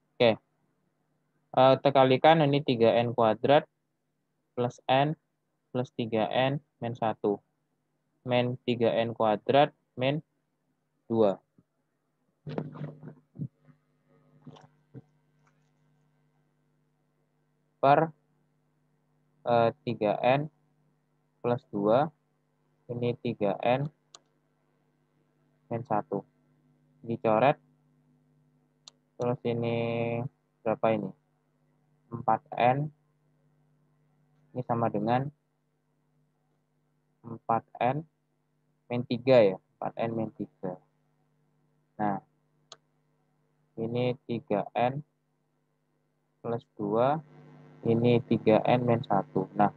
Oke. Kita kalikan ini 3N kuadrat plus N plus 3N min 1. Min 3N kuadrat min 2. Per 3N plus 2. Ini 3N min 1. Dicoret. Terus ini berapa ini? 4N. Ini sama dengan 4N min 3 ya. 4N min 3. Nah, ini 3N plus 2. Ini 3N min 1. Nah,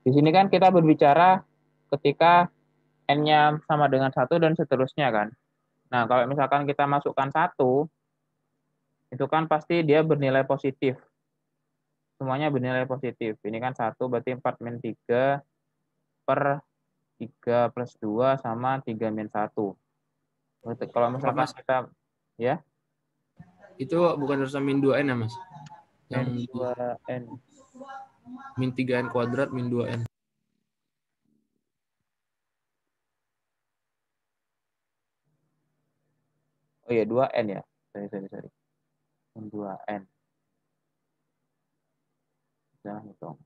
di sini kan kita berbicara ketika N-nya sama dengan 1 dan seterusnya kan. Nah, kalau misalkan kita masukkan 1, itu kan pasti dia bernilai positif. Semuanya bernilai positif. Ini kan 1 berarti 4 min 3 per 3 plus 2 sama 3 min 1. Berarti kalau misalkan kita, ya. Itu bukan terusan min 2N ya, Mas? Yang Min 2N. Min 3N kuadrat min 2N. Oh iya, 2N ya. Sorry. Min 2N. Jangan hitung.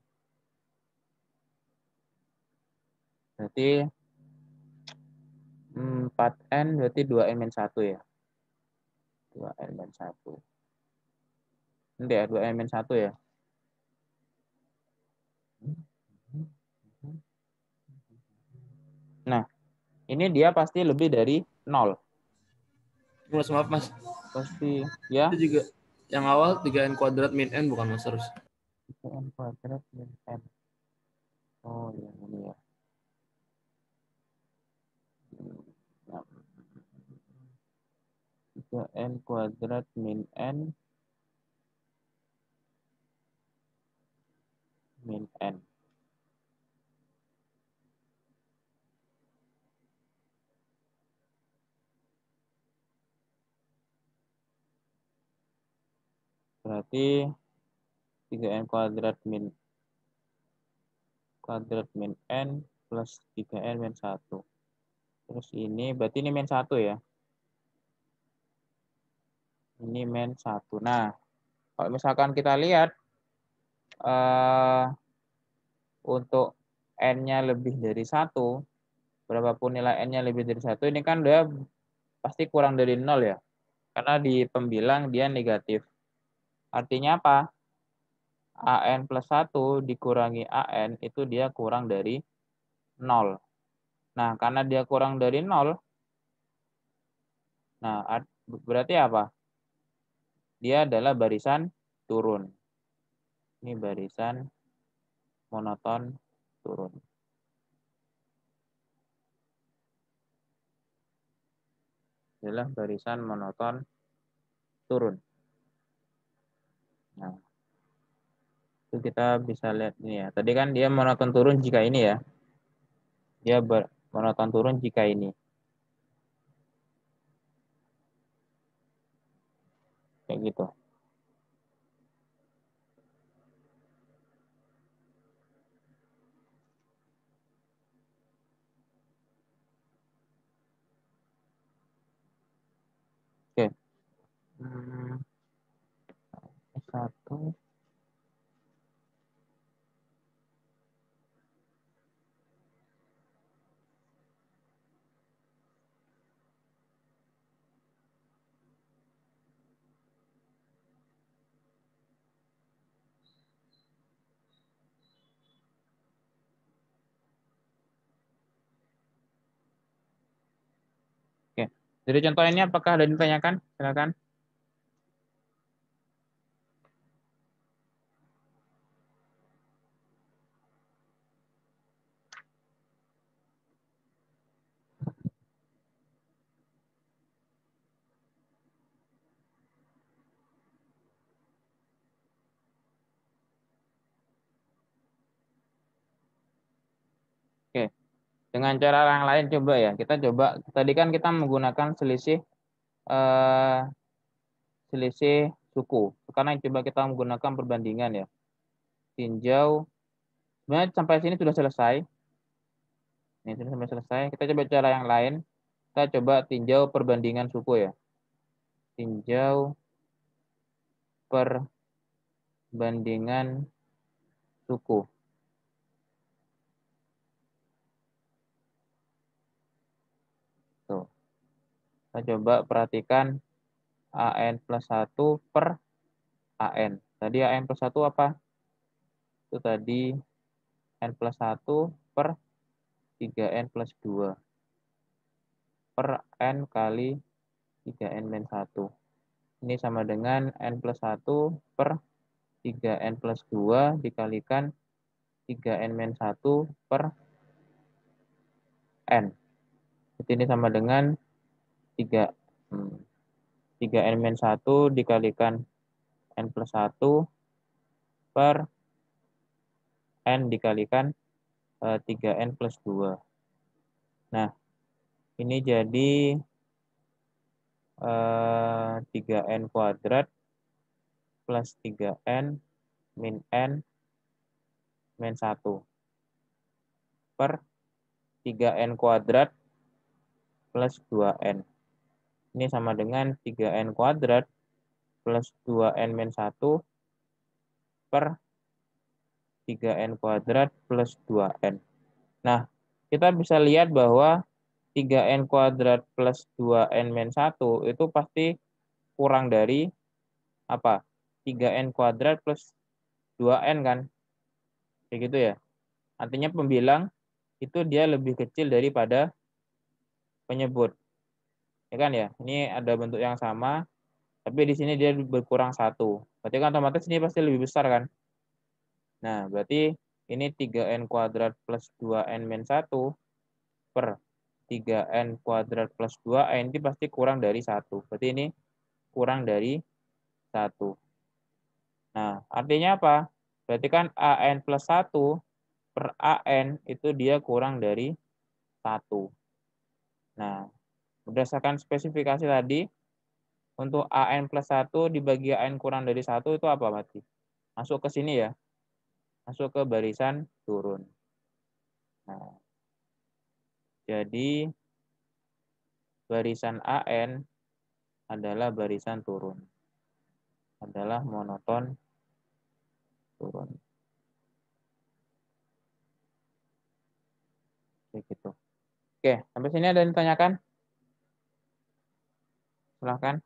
Berarti 4N berarti 2N min 1 ya. 2N min 1. Nanti ya, 2n min 1 ya. Nah, ini dia pasti lebih dari 0. Mas, maaf Mas. Pasti, ya. Itu juga yang awal 3n kuadrat min n bukan Mas harus. 3n kuadrat min n. Oh, ya, ini ya. Nah, 3n kuadrat min n min n. Berarti 3n kuadrat min n plus 3n min 1. Terus ini, berarti ini min 1 ya. Ini min 1. Nah, kalau misalkan kita lihat, untuk n-nya lebih dari 1, berapapun nilai n-nya lebih dari 1, ini kan dia pasti kurang dari 0 ya. Karena di pembilang dia negatif. Artinya apa? AN plus 1 dikurangi AN itu dia kurang dari 0. Nah, karena dia kurang dari 0, nah berarti apa? Dia adalah barisan turun. Ini barisan monoton turun. Adalah barisan monoton turun. Nah, itu kita bisa lihat ini ya. Tadi kan dia monoton turun jika ini ya. Dia monoton turun jika ini. Kayak gitu. Oke. Satu. Oke. Jadi contoh ini apakah ada yang ditanyakan? Silakan. Oke. Dengan cara yang lain coba ya. Kita coba, tadi kan kita menggunakan selisih suku. Sekarang coba kita menggunakan perbandingan ya. Tinjau. Sebenarnya sampai sini sudah selesai. Ini sudah sampai selesai. Kita coba cara yang lain. Kita coba tinjau perbandingan suku ya. Tinjau perbandingan suku. Tuh. Kita coba perhatikan AN plus 1 per AN. Tadi AN plus 1 apa? Itu tadi N plus 1 per 3N plus 2. Per N kali 3N min 1. Ini sama dengan N plus 1 per 3N plus 2 dikalikan 3N min 1 per N. Jadi ini sama dengan 3N min 1 dikalikan N plus 1 per N dikalikan 3N plus 2. Nah, ini jadi 3N kuadrat plus 3N min N min 1 per 3N kuadrat plus 2N. Ini sama dengan 3N kuadrat plus 2N min 1 per 3N kuadrat plus 2N. Nah, kita bisa lihat bahwa 3N kuadrat plus 2N min 1 itu pasti kurang dari apa? 3N kuadrat plus 2N kan. Kayak gitu ya. Artinya pembilang itu dia lebih kecil daripada penyebut. Ya kan ya? Ini ada bentuk yang sama, tapi di sini dia berkurang 1. Berarti kan otomatis ini pasti lebih besar kan? Nah, berarti ini 3N kuadrat plus 2N min 1 per 3N kuadrat plus 2N ini pasti kurang dari 1. Berarti ini kurang dari 1. Nah, artinya apa? Berarti kan AN plus 1 per AN itu dia kurang dari 1. Nah, berdasarkan spesifikasi tadi, untuk AN plus 1 dibagi AN kurang dari 1 itu apa, Mati? Masuk ke sini ya. Masuk ke barisan turun. Nah, jadi barisan AN adalah barisan turun. Adalah monoton turun. Begitu. Oke, sampai sini ada yang ditanyakan? Silahkan.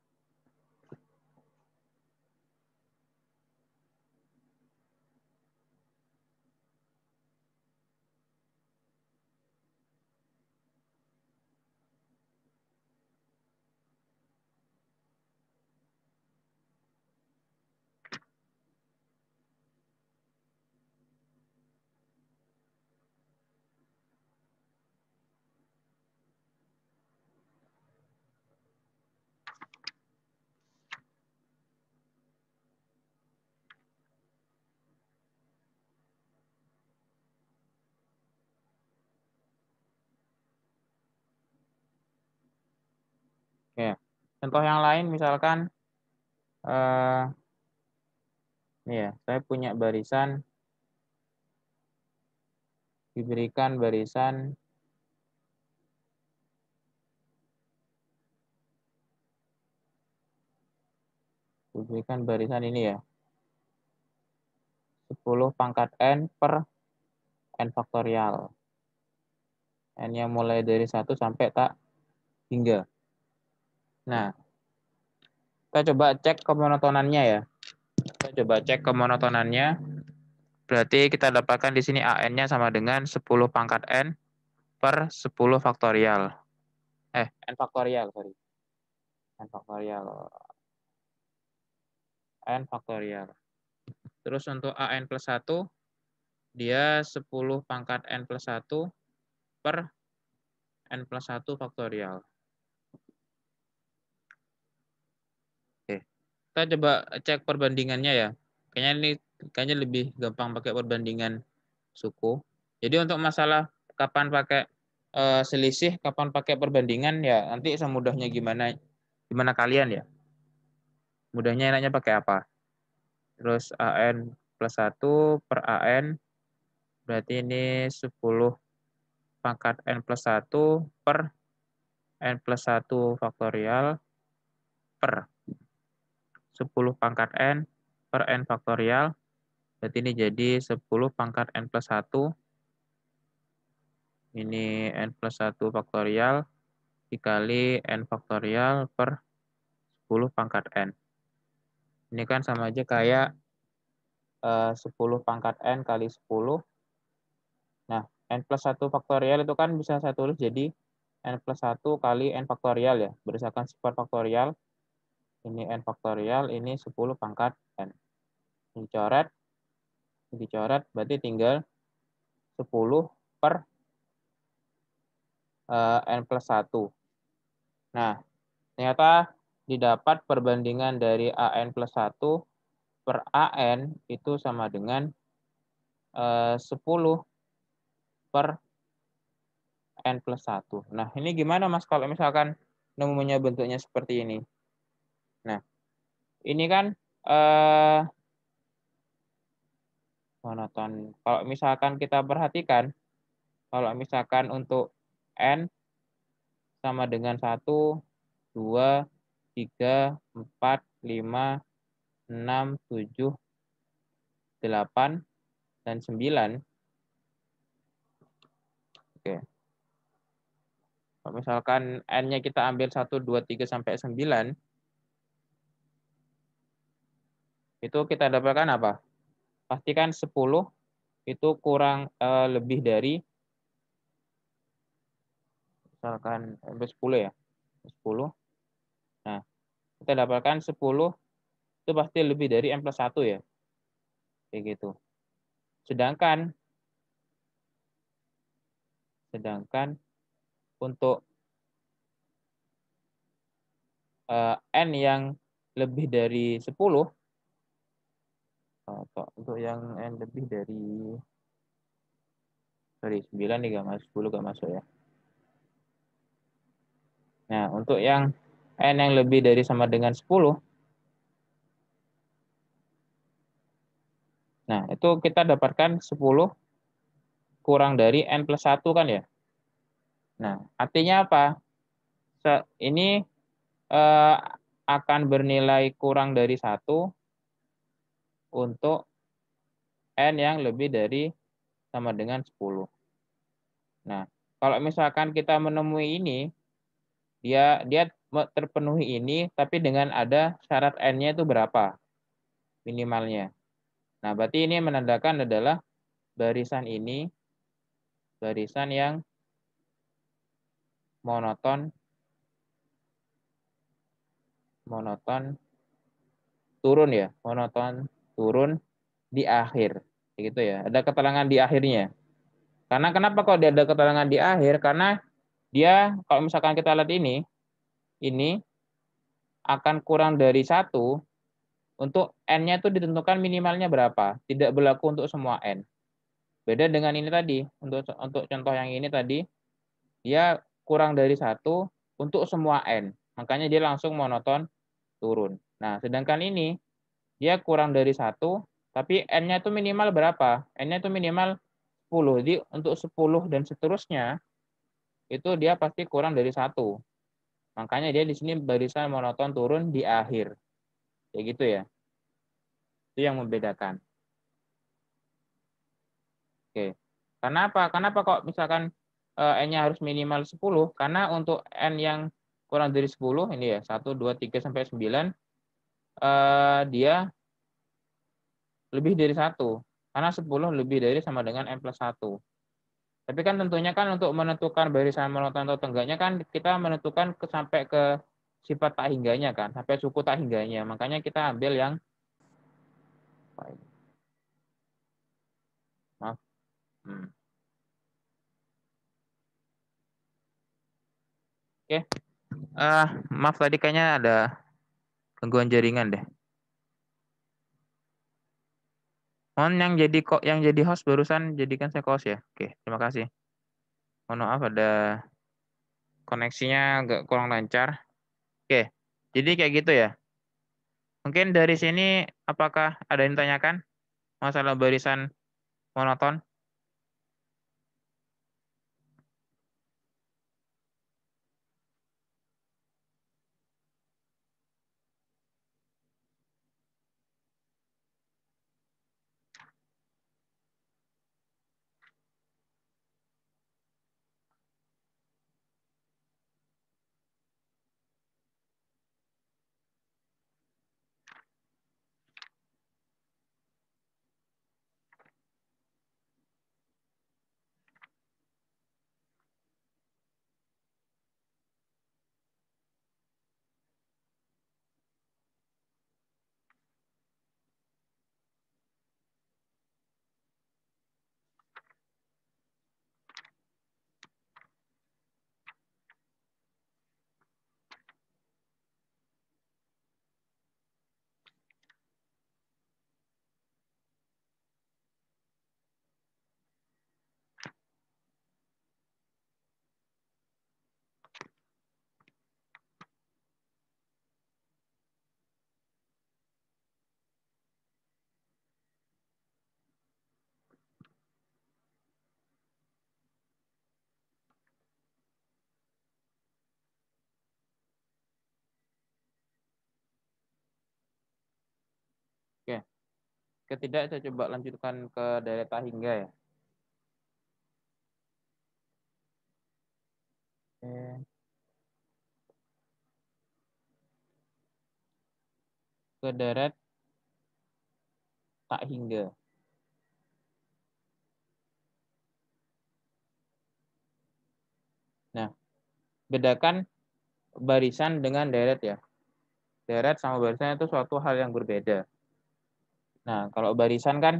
Oke. Contoh yang lain misalkan ini ya, saya punya barisan, diberikan barisan ini ya. 10 pangkat N per N faktorial. N-nya mulai dari 1 sampai tak hingga. Nah, kita coba cek kemonotonannya ya. Kita coba cek kemonotonannya. Berarti kita dapatkan di sini AN-nya sama dengan 10 pangkat N per 10 faktorial. N faktorial, sorry. N faktorial. N faktorial. Terus untuk AN plus 1, dia 10 pangkat N plus 1 per N plus 1 faktorial. Oke. Kita coba cek perbandingannya ya. Kayaknya lebih gampang pakai perbandingan suku. Jadi untuk masalah kapan pakai selisih, kapan pakai perbandingan ya nanti semudahnya gimana kalian ya. Mudahnya enaknya pakai apa? Terus AN plus 1 per AN berarti ini 10 pangkat N plus 1 per N plus 1 faktorial per 10 pangkat N per N faktorial. Berarti ini jadi 10 pangkat N plus 1. Ini N plus 1 faktorial dikali N faktorial per 10 pangkat N. Ini kan sama aja kayak 10 pangkat N kali 10. Nah, N plus 1 faktorial itu kan bisa saya tulis jadi N plus 1 kali N faktorial ya. Berdasarkan sifat faktorial. Ini N faktorial, ini 10 pangkat N. Dicoret, berarti tinggal 10 per N plus 1. Nah, ternyata didapat perbandingan dari AN plus 1 per AN itu sama dengan 10 per N plus 1. Nah, ini gimana Mas kalau misalkan nemunya bentuknya seperti ini? Nah, ini kan monoton. Kalau misalkan kita perhatikan, kalau misalkan untuk N sama dengan 1, 2, 3, 4, 5, 6, 7, 8, dan 9. Oke. Kalau misalkan N-nya kita ambil 1, 2, 3, sampai 9, Itu kita dapatkan apa? Pastikan 10 itu kurang lebih dari, misalkan 10 ya. 10. Nah, kita dapatkan 10 itu pasti lebih dari N plus 1 ya. Kayak gitu. Sedangkan untuk N yang lebih dari 10, untuk yang N lebih dari, 9 nih nggak masuk, 10 nggak masuk ya. Nah, untuk yang N yang lebih dari sama dengan 10, nah itu kita dapatkan 10 kurang dari N plus 1 kan ya. Nah, artinya apa? Ini akan bernilai kurang dari 1 untuk N yang lebih dari sama dengan 10. Nah, kalau misalkan kita menemui ini, dia terpenuhi ini, tapi dengan ada syarat N-nya itu berapa minimalnya. Nah, berarti ini menandakan adalah barisan ini barisan yang monoton turun ya, monoton turun di akhir. Gitu ya. Ada keterangan di akhirnya. Karena kenapa kok dia ada keterangan di akhir? Karena dia kalau misalkan kita lihat ini akan kurang dari 1 untuk N-nya itu ditentukan minimalnya berapa. Tidak berlaku untuk semua N. Beda dengan ini tadi. Untuk contoh yang ini tadi, dia kurang dari 1 untuk semua N. Makanya dia langsung monoton turun. Nah, sedangkan ini, dia kurang dari 1, tapi N-nya itu minimal berapa? N-nya itu minimal 10. Jadi untuk 10 dan seterusnya, itu dia pasti kurang dari 1. Makanya dia di sini barisan monoton turun di akhir. Kayak gitu ya. Itu yang membedakan. Oke. Kenapa kok misalkan N-nya harus minimal 10? Karena untuk N yang kurang dari 10, ini ya, 1, 2, 3, sampai 9, dia lebih dari 1. Karena 10 lebih dari sama dengan N plus 1. Tapi kan tentunya kan untuk menentukan barisan monoton atau enggaknya kan kita menentukan sampai ke sifat tak hingganya kan, sampai suku tak hingganya. Makanya kita ambil yang, maaf. Oke. Maaf tadi kayaknya ada gangguan jaringan deh. Mohon yang jadi host barusan jadikan saya host ya. Oke, terima kasih. Mohon maaf ada koneksinya agak kurang lancar. Oke. Jadi kayak gitu ya. Mungkin dari sini apakah ada yang ditanyakan masalah barisan monoton? Oke. Ketidak saya coba lanjutkan ke delta hingga ya. Oke. Ke deret tak hingga. Nah, bedakan barisan dengan deret ya. Deret sama barisan itu suatu hal yang berbeda. Nah, kalau barisan kan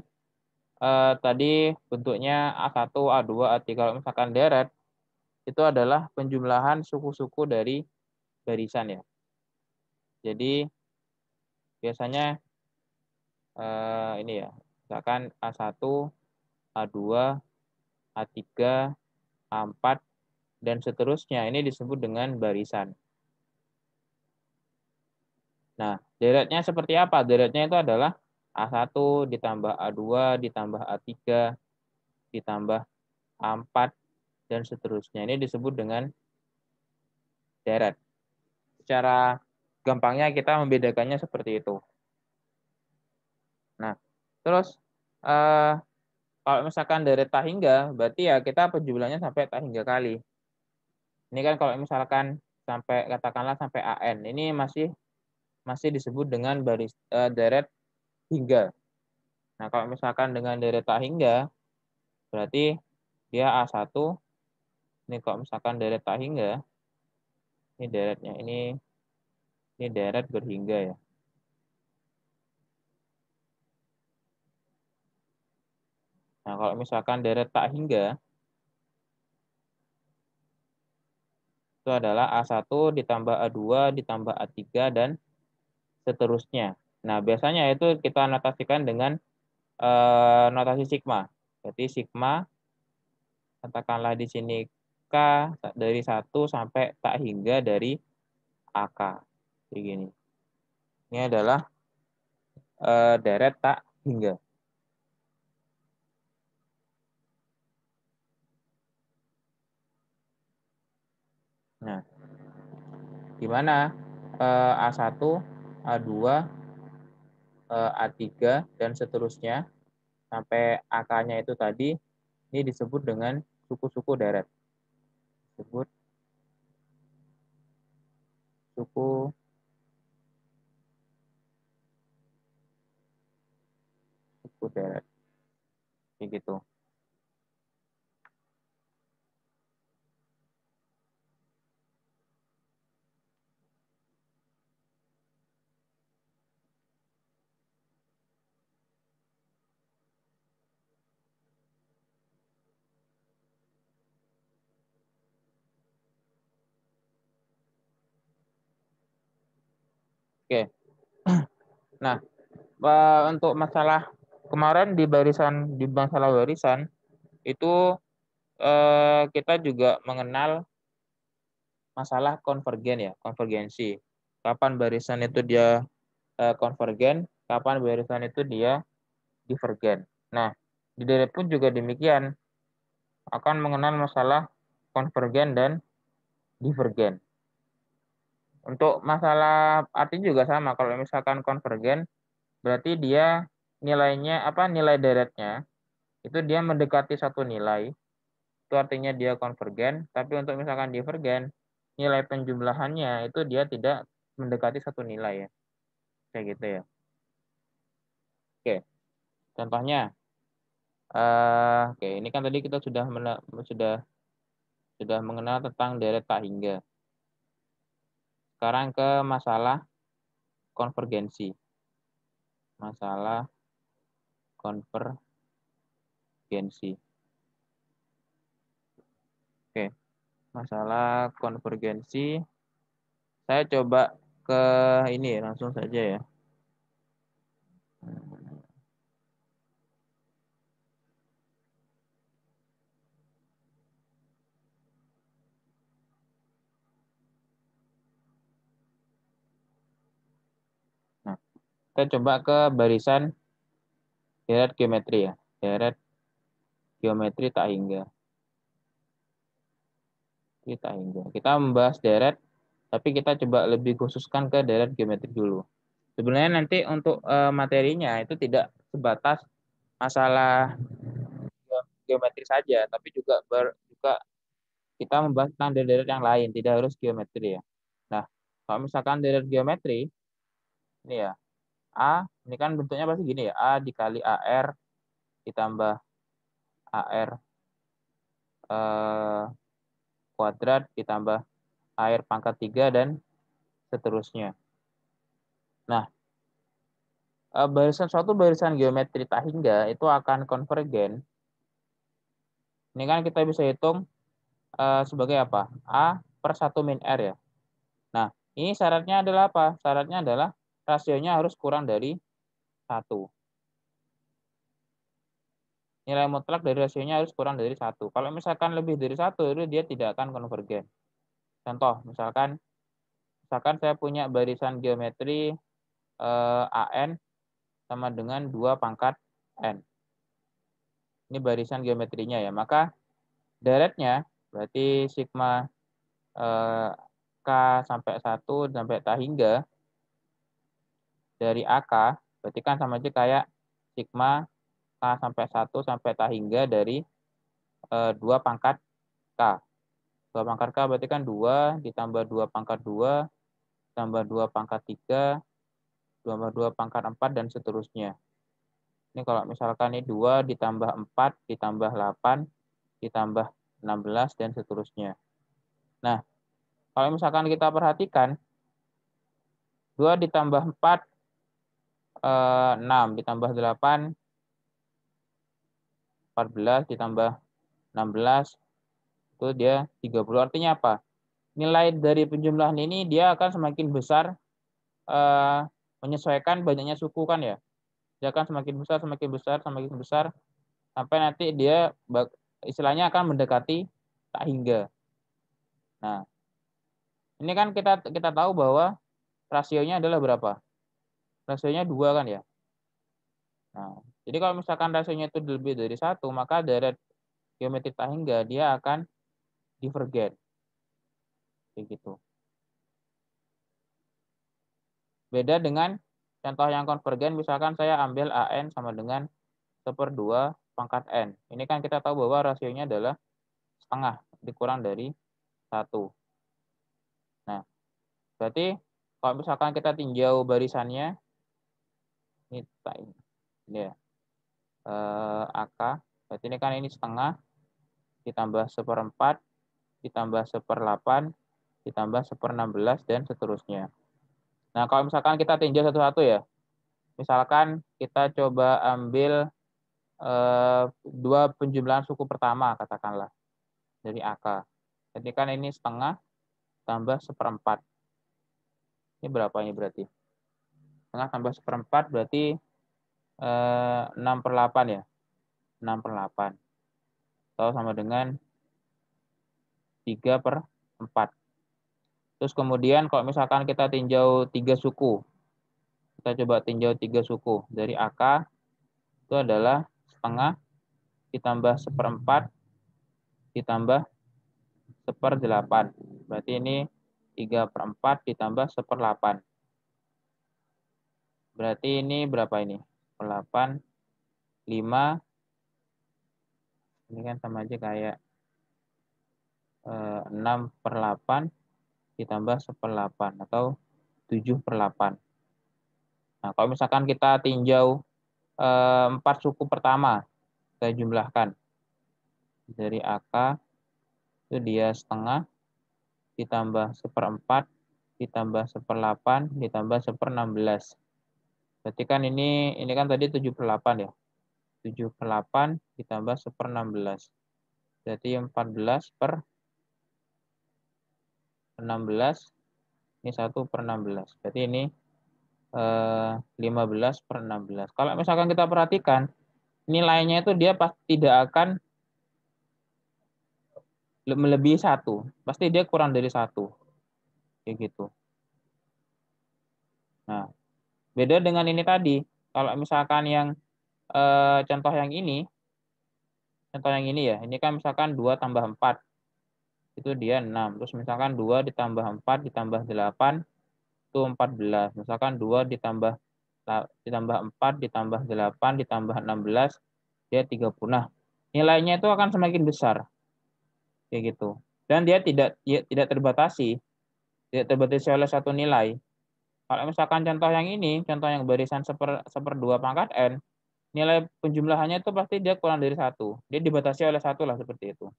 tadi bentuknya A1, A2, A3. Kalau misalkan deret, itu adalah penjumlahan suku-suku dari barisan ya. Jadi, biasanya ini ya, misalkan A1, A2, A3, A4, dan seterusnya. Ini disebut dengan barisan. Nah, deretnya seperti apa? Deretnya itu adalah A1 ditambah A2 ditambah A3 ditambah A4 dan seterusnya. Ini disebut dengan deret. Secara gampangnya kita membedakannya seperti itu. Nah, terus kalau misalkan deret tak hingga, berarti ya kita penjumlahnya sampai tak hingga kali. Ini kan kalau misalkan sampai katakanlah sampai AN, ini masih disebut dengan deret hingga. Nah, kalau misalkan dengan deret tak hingga, berarti dia A1. Ini kalau misalkan deret tak hingga, ini deretnya, ini deret berhingga ya. Nah, kalau misalkan deret tak hingga, itu adalah A1 ditambah A2 ditambah A3 dan seterusnya. Nah, biasanya itu kita notasikan dengan notasi sigma. Berarti sigma, katakanlah di sini K dari 1 sampai tak hingga dari AK. Begini. Ini adalah deret tak hingga. Nah, di mana A1, A2, A3, dan seterusnya, sampai AK-nya itu tadi, ini disebut dengan suku-suku deret. Disebut suku deret. Begitu. Oke. Nah, untuk masalah kemarin di masalah barisan itu kita juga mengenal masalah konvergen ya, konvergensi. Kapan barisan itu dia konvergen, kapan barisan itu dia divergen. Nah, di deret pun juga demikian, akan mengenal masalah konvergen dan divergen. Untuk masalah arti juga sama. Kalau misalkan konvergen, berarti dia nilainya nilai deretnya itu dia mendekati satu nilai. Itu artinya dia konvergen. Tapi untuk misalkan divergen, nilai penjumlahannya itu dia tidak mendekati satu nilai ya. Kayak gitu ya. Oke. Contohnya oke, ini kan tadi kita sudah mengenal tentang deret tak hingga. Sekarang ke masalah konvergensi. Masalah konvergensi. Oke, masalah konvergensi. Saya coba ke ini langsung saja ya. Nah, kita coba ke barisan deret geometri ya. Deret geometri tak hingga. Tak hingga. Kita membahas deret, tapi kita coba lebih khususkan ke deret geometri dulu. Sebenarnya nanti untuk materinya itu tidak sebatas masalah geometri saja, tapi juga kita membahas tentang deret yang lain, tidak harus geometri ya. Nah, kalau misalkan deret geometri, ini ya, A, Ini kan bentuknya pasti gini ya, A dikali AR ditambah AR kuadrat ditambah AR pangkat 3 dan seterusnya. Nah, suatu barisan geometri tak hingga itu akan konvergen. Ini kan kita bisa hitung sebagai apa? A per 1 min R ya. Nah, ini syaratnya adalah apa? Syaratnya adalah rasionya harus kurang dari 1. Nilai mutlak dari rasionya harus kurang dari 1. Kalau misalkan lebih dari 1, itu dia tidak akan konvergen. Contoh, misalkan saya punya barisan geometri AN sama dengan 2 pangkat N. Ini barisan geometrinya ya. Maka deretnya berarti sigma K sampai 1 sampai tak hingga dari AK, berarti kan sama aja kayak sigma K sampai 1 sampai tak hingga dari 2 pangkat K. 2 pangkat K berarti kan 2 ditambah 2 pangkat 2 tambah 2 pangkat 3 tambah 2 pangkat 4 dan seterusnya. Ini kalau misalkan ini 2 ditambah 4 ditambah 8 ditambah 16 dan seterusnya. Nah, kalau misalkan kita perhatikan 2 ditambah 4 6 ditambah 8 14 ditambah 16 itu dia 30. Artinya apa? Nilai dari penjumlahan ini dia akan semakin besar menyesuaikan banyaknya suku kan ya. Dia akan semakin besar sampai nanti dia istilahnya akan mendekati tak hingga. Nah, ini kan kita tahu bahwa rasionya adalah berapa? Rasionya 2 kan ya. Nah, jadi kalau misalkan rasionya itu lebih dari 1, maka deret geometri tak hingga dia akan divergen. Kayak gitu. Beda dengan contoh yang konvergen, misalkan saya ambil AN sama dengan 1/2 pangkat N. Ini kan kita tahu bahwa rasionya adalah setengah dikurang dari 1. Nah, berarti kalau misalkan kita tinjau barisannya, ini ya, AK, berarti ini kan ini setengah, ditambah 1/4, ditambah 1/8, ditambah 1/16, dan seterusnya. Nah, kalau misalkan kita tinjau satu-satu ya, misalkan kita coba ambil 2 penjumlahan suku pertama, katakanlah, dari AK. Jadi kan ini setengah tambah 1/4. Ini berapa ini berarti? Setengah tambah 1/4 berarti 6/8 ya. 6/8. Atau sama dengan 3/4. Terus kemudian kalau misalkan kita tinjau 3 suku. Kita coba tinjau 3 suku. Dari AK itu adalah setengah ditambah 1/4 ditambah 1/8. Berarti ini 3/4 ditambah 1/8. Berarti ini berapa ini? 8, 5. Ini kan sama aja kayak 6/8 ditambah 1/8 atau 7/8. Nah, kalau misalkan kita tinjau 4 suku pertama, kita jumlahkan. Dari AK itu dia setengah ditambah 1/4 ditambah 1/8 ditambah 1/16. Berarti kan ini kan tadi 7/8 ya. 7/8 ditambah 1/16. Berarti 14/16. Ini 1/16. Berarti ini 15/16. Kalau misalkan kita perhatikan, nilainya itu dia pasti tidak akan melebihi 1. Pasti dia kurang dari 1. Kayak gitu. Nah, beda dengan ini tadi. Kalau misalkan yang contoh yang ini ya, ini kan misalkan 2 tambah 4. Itu dia 6. Terus misalkan 2 ditambah 4 ditambah 8, itu 14. Misalkan 2 ditambah 4 ditambah 8 ditambah 16, dia 30. Nah, nilainya itu akan semakin besar. Kayak gitu. Dan dia tidak terbatasi. Tidak terbatasi oleh satu nilai. Kalau misalkan contoh yang ini, contoh yang barisan seperdua pangkat n, nilai penjumlahannya itu pasti dia kurang dari 1. Dia dibatasi oleh 1 lah seperti itu.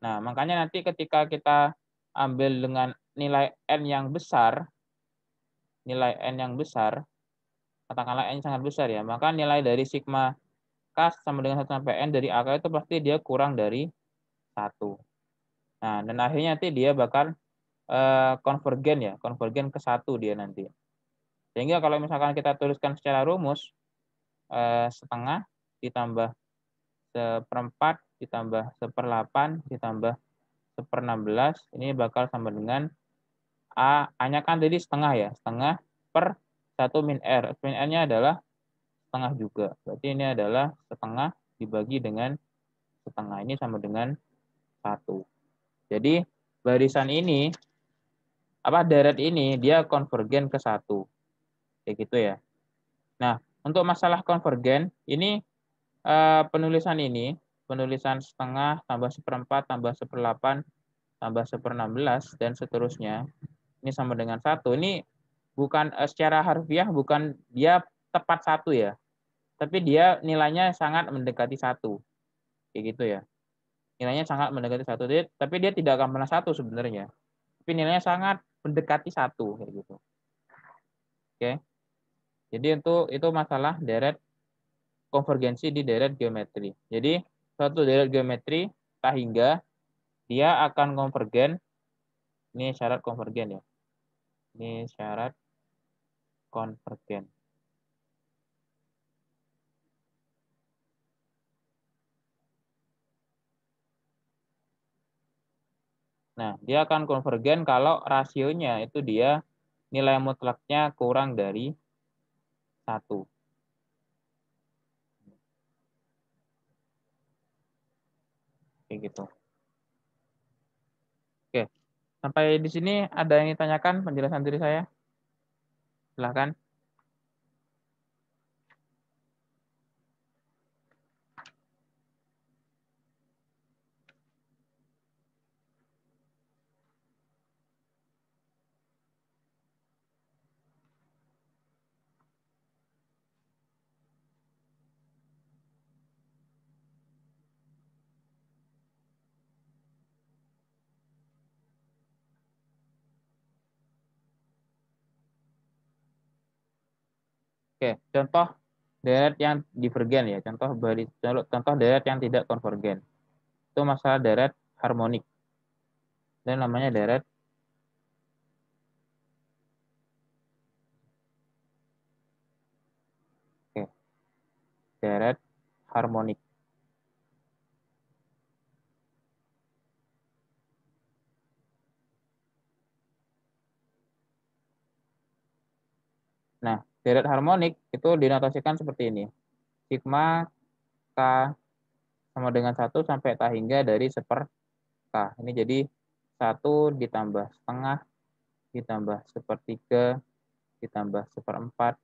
Nah, makanya nanti ketika kita ambil dengan nilai n yang besar, katakanlah n sangat besar ya, maka nilai dari sigma K sama dengan 1 sampai n dari AK itu pasti dia kurang dari 1. Nah, dan akhirnya nanti dia bakal konvergen ke 1 dia nanti. Sehingga kalau misalkan kita tuliskan secara rumus, setengah ditambah 1/4 ditambah 1/8 ditambah 1/16, ini bakal sama dengan A-nya kan tadi setengah ya, setengah per 1 min R. Min R-nya adalah setengah juga. Berarti ini adalah setengah dibagi dengan setengah, ini sama dengan 1. Jadi barisan ini, deret ini dia konvergen ke 1. Kayak gitu ya. Nah, untuk masalah konvergen, ini penulisan setengah tambah 1/4 tambah 1/8 tambah 1/16 dan seterusnya, ini sama dengan 1. Ini bukan secara harfiah, bukan dia tepat 1 ya, tapi dia nilainya sangat mendekati 1. Kayak gitu ya. Nilainya sangat mendekati 1, tapi dia tidak akan pernah 1 sebenarnya. Tapi nilainya sangat mendekati 1 kayak gitu. Oke. Jadi itu masalah deret konvergensi di deret geometri. Jadi suatu deret geometri tak hingga dia akan konvergen. Ini syarat konvergen ya. Ini syarat konvergen. Nah, dia akan konvergen kalau rasionya itu dia nilai mutlaknya kurang dari 1. Kayak gitu. Oke, sampai di sini ada yang ditanyakan penjelasan dari saya? Silahkan. Oke, contoh deret yang divergen ya, contoh deret yang tidak konvergen. Itu masalah deret harmonik. Dan namanya deret deret harmonik. Nah, deret harmonik itu dinotasikan seperti ini. Sigma K sama dengan 1 sampai tak hingga dari 1/K. Ini jadi 1 ditambah setengah, ditambah 1/3, ditambah 1/4,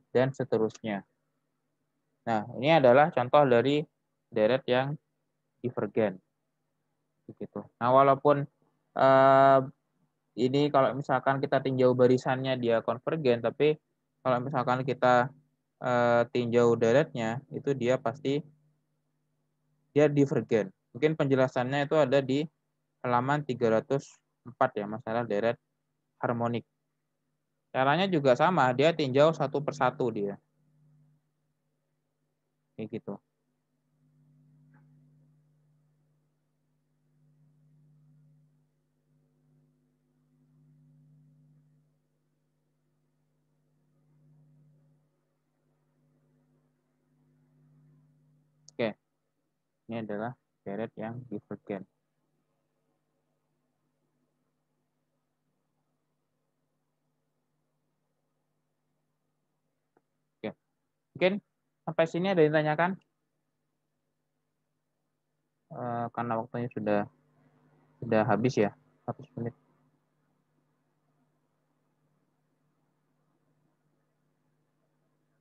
dan seterusnya. Nah, ini adalah contoh dari deret yang divergen. Begitu. Nah, walaupun ini kalau misalkan kita tinjau barisannya dia konvergen, tapi kalau misalkan kita tinjau deretnya, itu dia pasti dia divergen. Mungkin penjelasannya itu ada di halaman 304 ya, masalah deret harmonik. Caranya juga sama, dia tinjau 1 per 1 dia. Kayak gitu. Oke. Ini adalah deret yang divergen. Oke. Mungkin sampai sini ada yang ditanyakan? Karena waktunya sudah habis ya, 100 menit.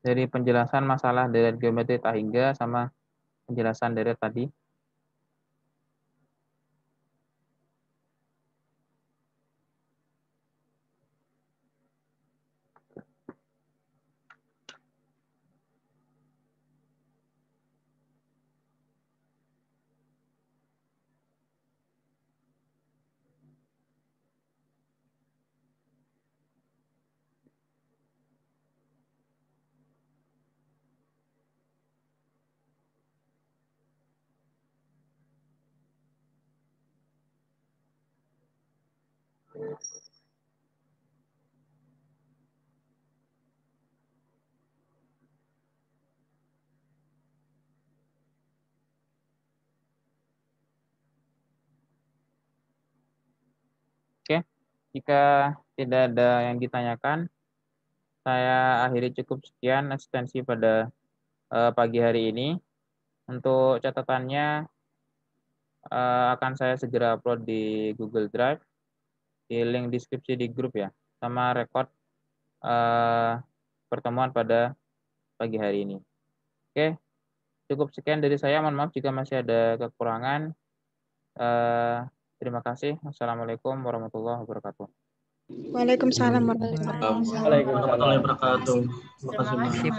Dari penjelasan masalah deret geometri tak hingga sama penjelasan deret tadi. Jika tidak ada yang ditanyakan, saya akhiri cukup sekian ekstensi pada pagi hari ini. Untuk catatannya akan saya segera upload di Google Drive, di link deskripsi di grup ya, sama rekod pertemuan pada pagi hari ini. Oke, cukup sekian dari saya. Mohon maaf jika masih ada kekurangan. Terima kasih. Wassalamualaikum warahmatullahi wabarakatuh. Waalaikumsalam warahmatullahi wabarakatuh. Waalaikumsalam warahmatullahi wabarakatuh. Terima kasih, Mas.